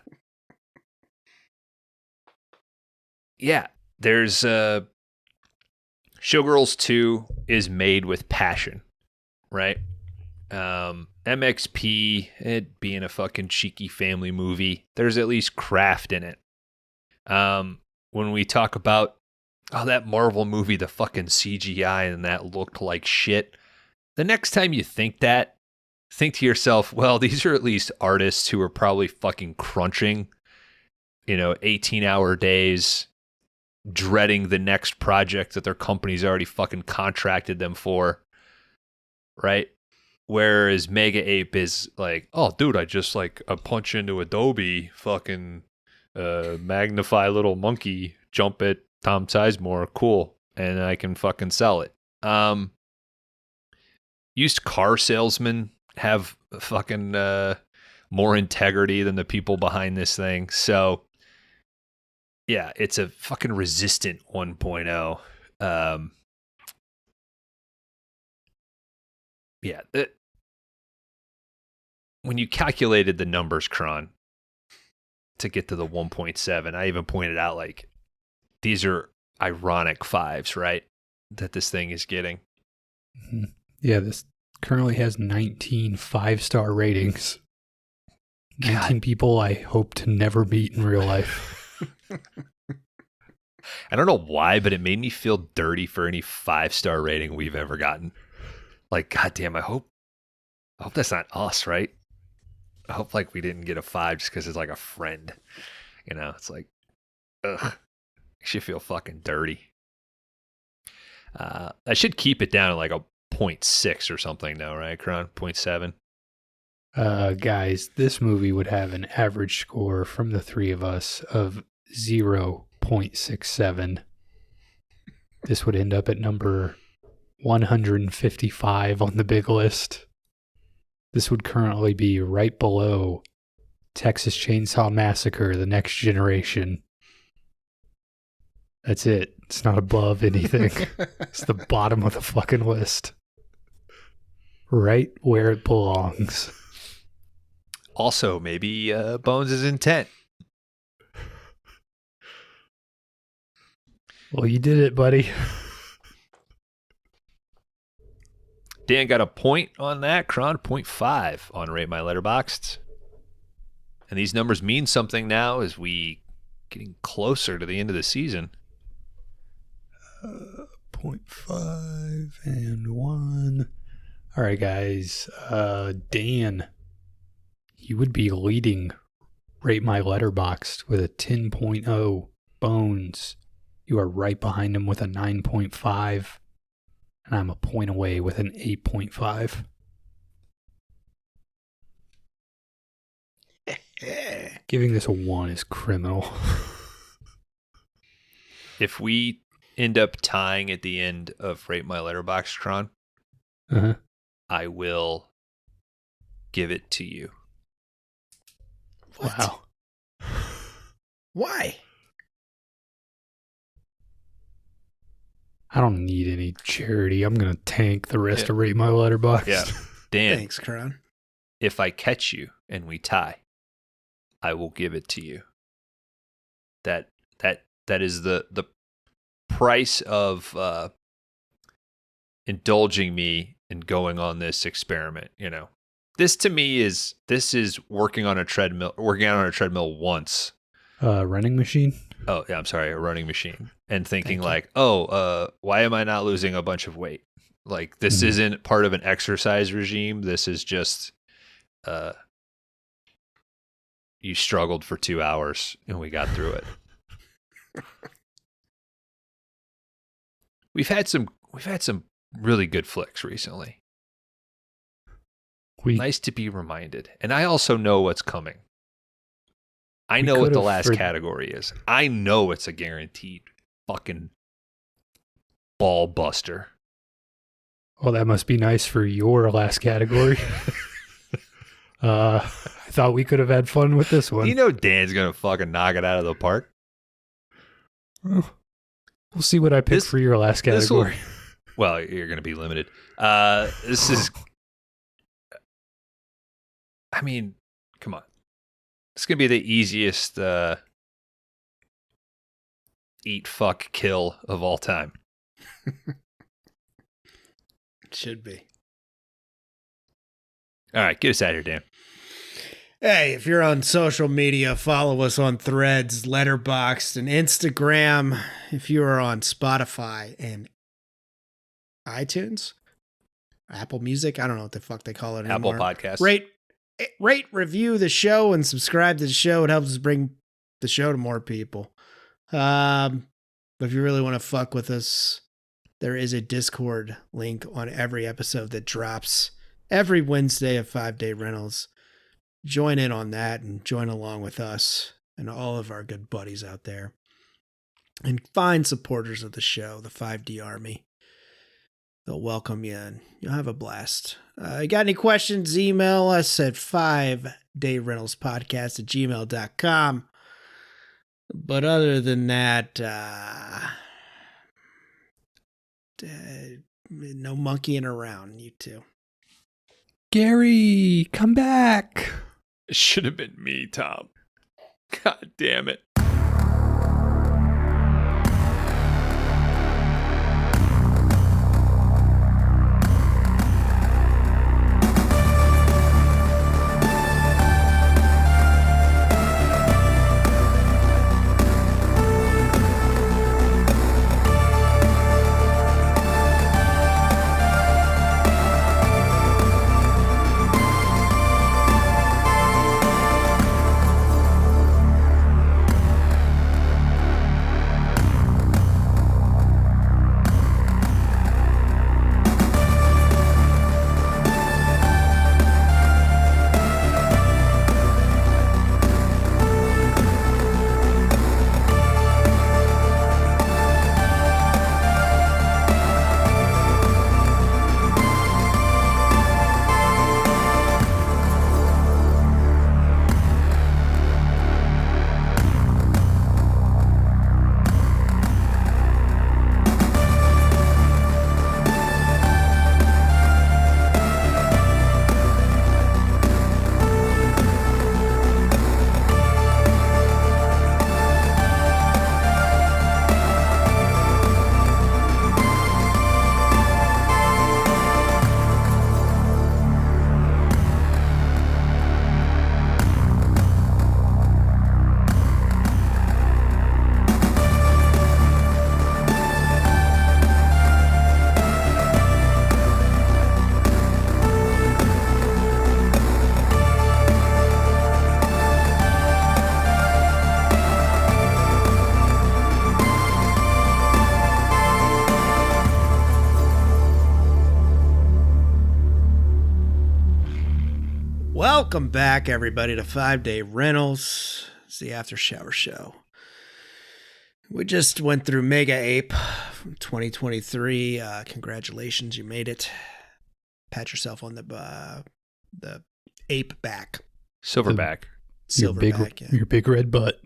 C: there's Showgirls 2 is made with passion, right? MXP, it being a fucking cheeky family movie, there's at least craft in it. When we talk about, that Marvel movie, the fucking CGI and that looked like shit, the next time you think that, think to yourself, well, these are at least artists who are probably fucking crunching, 18-hour days, dreading the next project that their company's already fucking contracted them for, right? Whereas Mega Ape is like, oh, dude, I just I punch into Adobe, fucking magnify little monkey, jump at Tom Sizemore, cool, and I can fucking sell it. Used car salesmen have fucking more integrity than the people behind this thing. So, yeah, it's a fucking resistant 1.0. Yeah, when you calculated the numbers, Kron, to get to the 1.7, I even pointed out, these are ironic fives, right? That this thing is getting.
B: Mm-hmm. Yeah, this currently has 19 5-star ratings. 19 people I hope to never meet in real life.
C: I don't know why, but it made me feel dirty for any 5-star rating we've ever gotten. Goddamn, I hope that's not us, right? I hope we didn't get a 5 just because it's a friend. It's ugh. Makes you feel fucking dirty. I should keep it down at a 0.6 or something now, right, Kron? 0.7?
B: Guys, this movie would have an average score from the three of us of 0.67. This would end up at number 155 on the big list. This would currently be right below Texas Chainsaw Massacre, The Next Generation. That's it. It's not above anything. It's the bottom of the fucking list. Right where it belongs.
C: Also, maybe Bones' intent.
B: Well, you did it, buddy.
C: Dan got a point on that. Kron, 0.5 on Rate My Letterboxd. And these numbers mean something now as we getting closer to the end of the season.
B: 0.5 and 1. All right, guys. Dan, you would be leading Rate My Letterboxd with a 10.0. Bones, you are right behind him with a 9.5. And I'm a point away with an 8.5. Giving this a 1 is criminal.
C: If we end up tying at the end of Rate My Letterboxd, Kron, I will give it to you.
A: What?
B: Wow.
A: Why?
B: I don't need any charity. I'm going to tank the rest of Rate My Letterboxd.
C: Yeah. Dan,
A: Thanks, Kron.
C: if I catch you and we tie, I will give it to you. That is the price of indulging me in going on this experiment, This to me is working on a treadmill once.
B: Running machine?
C: Oh, yeah, I'm sorry, a running machine. And thinking why am I not losing a bunch of weight? This isn't part of an exercise regime. This is just you struggled for 2 hours and we got through it. We've had some really good flicks recently. Nice to be reminded. And I also know what's coming. I know what the last category is. I know it's a guaranteed fucking ball buster.
B: Well, that must be nice for your last category. I thought we could have had fun with this one.
C: Dan's going to fucking knock it out of the park.
B: We'll see what I pick for your last category.
C: Well, you're going to be limited. This is... I mean, come on. It's going to be the easiest eat, fuck, kill of all time.
A: It should be.
C: All right, get us out of here, Dan.
A: Hey, if you're on social media, follow us on Threads, Letterboxd, and Instagram. If you are on Spotify and iTunes, Apple Music, I don't know what the fuck they call it
C: Apple
A: anymore.
C: Podcasts.
A: Rate, review the show, and subscribe to the show. It helps us bring the show to more people. But if you really want to fuck with us, there is a Discord link on every episode that drops every Wednesday of 5 Day Rentals. Join in on that and join along with us and all of our good buddies out there. And find supporters of the show, the 5D Army. They'll welcome you and you'll have a blast. You got any questions, email us at 5dayrentalspodcast@gmail.com. But other than that, no monkeying around, you two.
B: Gary, come back.
C: It should have been me, Tom. God damn it.
A: Welcome back, everybody, to 5 Day Rentals. It's the After Shower Show. We just went through Mega Ape from 2023. Congratulations, you made it. Pat yourself on the ape back.
C: Silverback.
A: Silverback,
B: Your big red butt.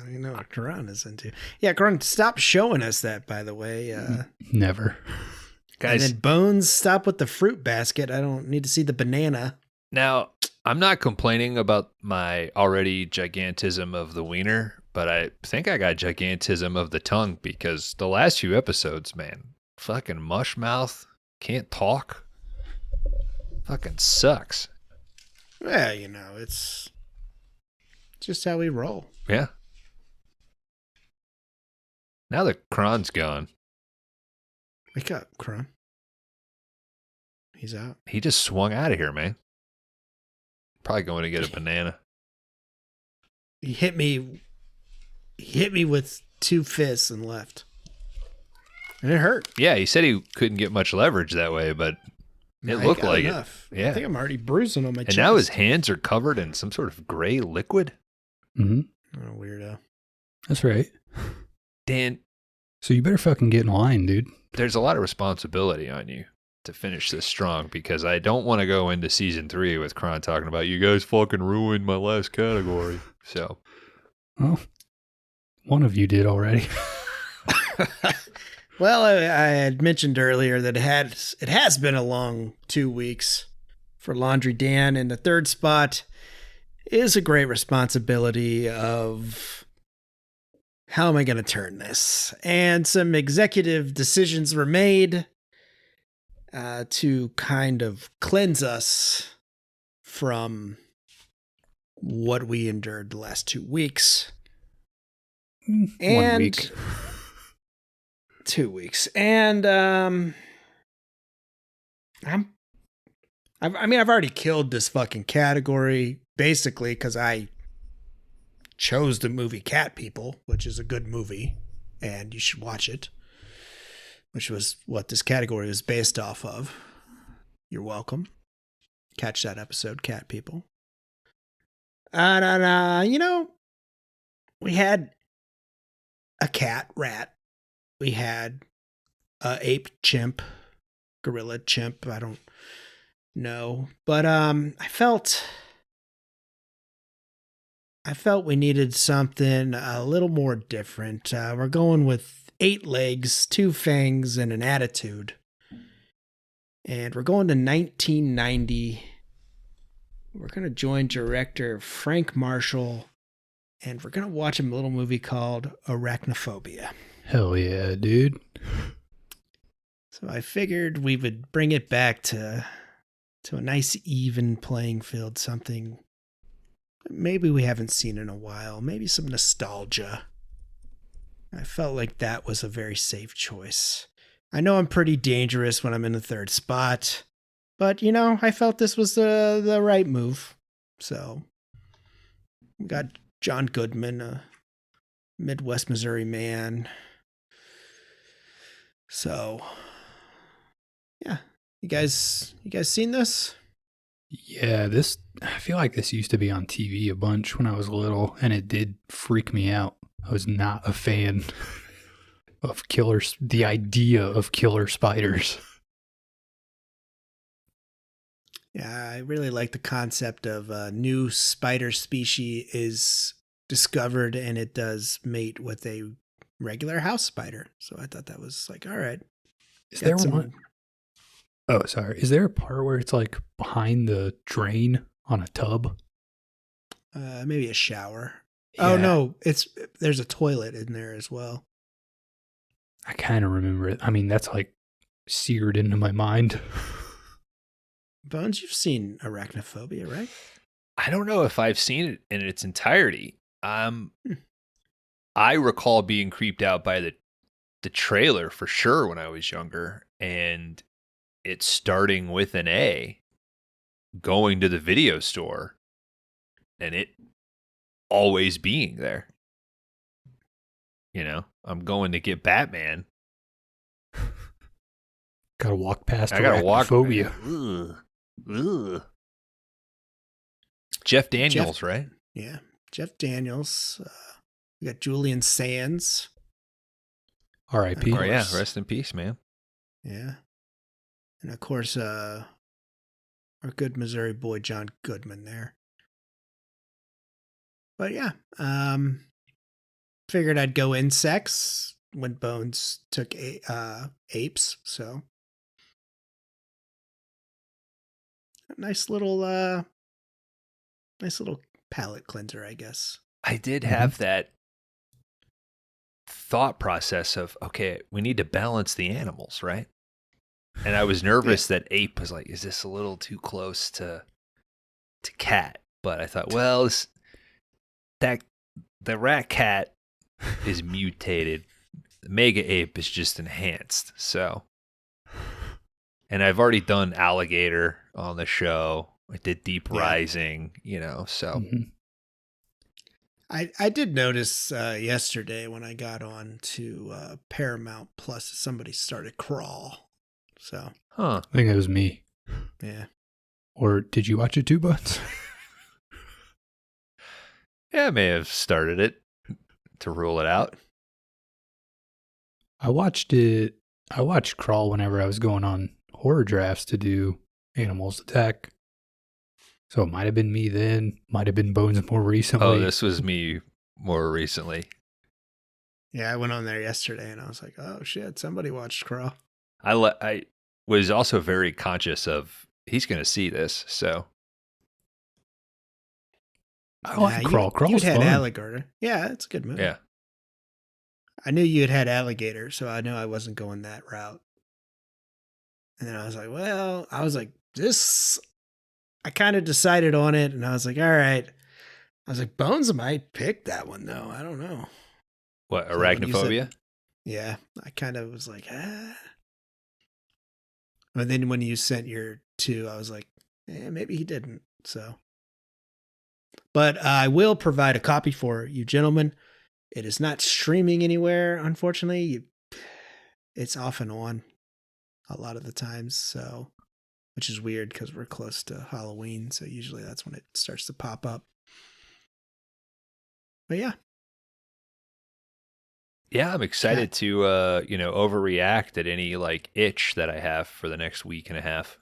A: You know what Kron is into. Yeah, Kron, stop showing us that, by the way.
B: Never.
C: Guys,
A: and then Bones, stop with the fruit basket. I don't need to see the banana.
C: now, I'm not complaining about my already gigantism of the wiener, but I think I got gigantism of the tongue because the last few episodes, man, fucking mush mouth, can't talk, fucking sucks.
A: Yeah, you know, it's just how we roll.
C: Yeah. Now that Kron's gone,
A: Wake up, Kron. He's out.
C: he just swung out of here, man. Probably going to get a banana.
A: He hit me with two fists and left. And it hurt.
C: Yeah, he said he couldn't get much leverage that way, but it
A: I
C: looked
A: got
C: like
A: enough.
C: it. Yeah.
A: I think I'm already bruising on my chest.
C: And now his hands are covered in some sort of gray liquid.
B: Mm-hmm.
A: Oh, weirdo.
B: That's right.
C: Dan,
B: So you better fucking get in line, dude.
C: there's a lot of responsibility on you to finish this strong because I don't want to go into season 3 with Kron talking about you guys fucking ruined my last category. So,
B: Well, one of you did already.
A: Well, I had mentioned earlier that it has been a long 2 weeks for Laundry Dan, and the third spot is a great responsibility of how am I going to turn this? And some executive decisions were made to kind of cleanse us from what we endured the last 2 weeks.
B: 1
A: And
B: week.
A: 2 weeks. And I've already killed this fucking category basically because I chose the movie Cat People, which is a good movie, and you should watch it, which was what this category was based off of. You're welcome. Catch that episode, Cat People. And, we had a cat, rat. We had a ape, chimp, gorilla, chimp. I don't know. But I felt we needed something a little more different. We're going with 8 legs, 2 fangs, and an attitude. And we're going to 1990. We're going to join director Frank Marshall, and we're going to watch a little movie called Arachnophobia.
B: Hell yeah, dude.
A: So I figured we would bring it back to a nice even playing field, something maybe we haven't seen in a while, maybe some nostalgia. I felt like that was a very safe choice. I know I'm pretty dangerous when I'm in the 3rd spot, but I felt this was the right move. So we got John Goodman, a Midwest Missouri man. So yeah, you guys seen this?
B: Yeah, I feel like this used to be on TV a bunch when I was little, and it did freak me out. I was not a fan of the idea of killer spiders.
A: Yeah, I really like the concept of a new spider species is discovered and it does mate with a regular house spider. So I thought that was like, all right.
B: Is there one? Oh, sorry. Is there a part where it's like behind the drain on a tub?
A: Maybe a shower.
B: Yeah.
A: Oh no, there's a toilet in there as well.
B: I kind of remember it. I mean, that's like seared into my mind.
A: Bones, you've seen Arachnophobia, right?
C: I don't know if I've seen it in its entirety. I recall being creeped out by the trailer for sure when I was younger, and it starting with an A, going to the video store, and it always being there. I'm going to get Batman.
B: Gotta walk past
C: I gotta walk.
B: Arachnophobia.
C: Ugh. Jeff Daniels, right?
A: Yeah, Jeff Daniels. We got Julian Sands.
B: R.I.P.
C: Oh yeah, rest in peace, man.
A: Yeah, and of course, our good Missouri boy John Goodman there. But yeah, figured I'd go insects when Bones took apes. So nice little palate cleanser, I guess.
C: I did have that thought process of, okay, we need to balance the animals, right? And I was nervous that ape was like, is this a little too close to cat? But I thought, well, the rat cat is mutated. The mega ape is just enhanced. So, and I've already done alligator on the show. I did Deep Rising, so.
B: Mm-hmm.
A: I did notice yesterday when I got on to Paramount Plus, somebody started Crawl. So,
B: I think it was me.
A: Yeah.
B: Or did you watch it too, Buds?
C: Yeah, I may have started it to rule it out.
B: I watched Crawl whenever I was going on horror drafts to do Animals Attack. So it might have been me then, might have been Bones more recently.
C: Oh, this was me more recently.
A: Yeah, I went on there yesterday and I was like, oh shit, somebody watched Crawl.
C: I was also very conscious of he's going to see this, so.
B: I like crawl. Crawl's
A: You'd had
B: fun.
A: alligator. Yeah, it's a good movie.
C: Yeah.
A: I knew you had alligator, so I knew I wasn't going that route. And then I was like, this. I kind of decided on it, and I was like, all right. I was like, Bones might pick that one though. I don't know.
C: What,
A: So when you
C: arachnophobia?
A: said- Yeah, I kind of was like, But then when you sent your 2, I was like, maybe he didn't. So, but I will provide a copy for you gentlemen. It is not streaming anywhere, unfortunately. It's off and on a lot of the times, so which is weird because we're close to Halloween, so usually that's when it starts to pop up. But yeah.
C: Yeah, I'm excited to overreact at any like itch that I have for the next week and a half.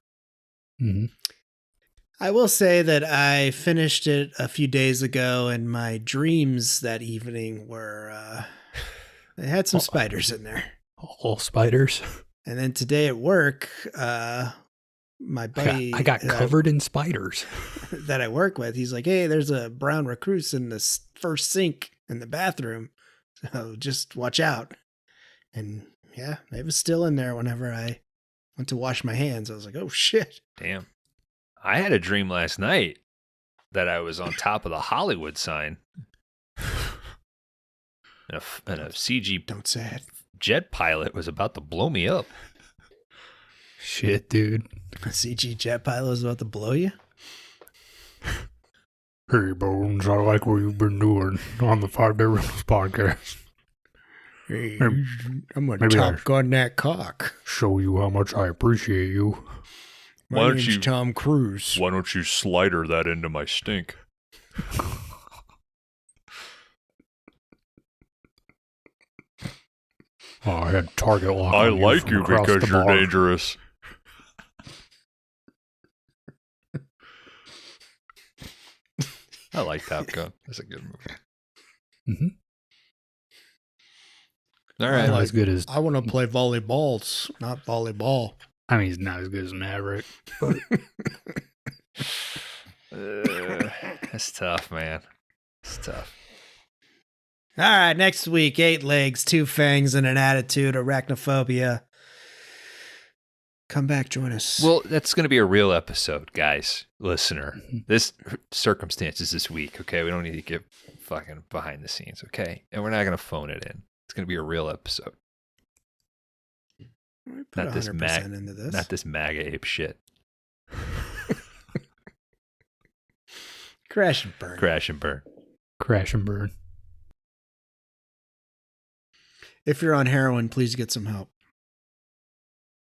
B: Mm-hmm.
A: I will say that I finished it a few days ago, and my dreams that evening were they had some spiders in there.
B: All spiders.
A: And then today at work, my buddy
B: I got covered in spiders.
A: that I work with, he's like, "Hey, there's a brown recluse in the first sink in the bathroom, so just watch out." And yeah, it was still in there whenever I went to wash my hands. I was like, "Oh shit!"
C: Damn. I had a dream last night that I was on top of the Hollywood sign. And a CG
A: Don't say it.
C: jet pilot was about to blow me up.
B: Shit, dude.
A: A CG jet pilot was about to blow you.
B: Hey, Bones, I like what you've been doing on the 5 Day Rentals podcast.
A: Hey, I'm gonna
B: maybe
A: Top Gun that cock.
B: Show you how much I appreciate you.
C: Why
A: My
C: don't
A: name's
C: you-
A: Tom Cruise.
C: Why don't you slider that into my stink?
B: Oh, I had target lock.
C: I
B: on
C: like
B: from
C: you
B: across
C: because
B: the
C: you're
B: bar.
C: dangerous. I like Top Gun. That's a good movie.
B: Mhm.
C: All
A: I
C: right.
B: Not
A: like-
B: as good as.
A: I want to play volleyballs, not volleyball.
B: I mean, he's not as good as Maverick. But
C: That's tough, man. It's tough.
A: All right, next week, 8 legs, 2 fangs, and an attitude, arachnophobia. Come back, join us.
C: Well, that's going to be a real episode, guys. Listener, this circumstances this week, okay? We don't need to get fucking behind the scenes, okay? And we're not going to phone it in. It's going to be a real episode.
A: We put
C: not this
A: 100% into this.
C: Not this MAGA ape shit.
A: Crash and burn.
C: Crash and burn.
B: crash and burn.
A: If you're on heroin, please get some help.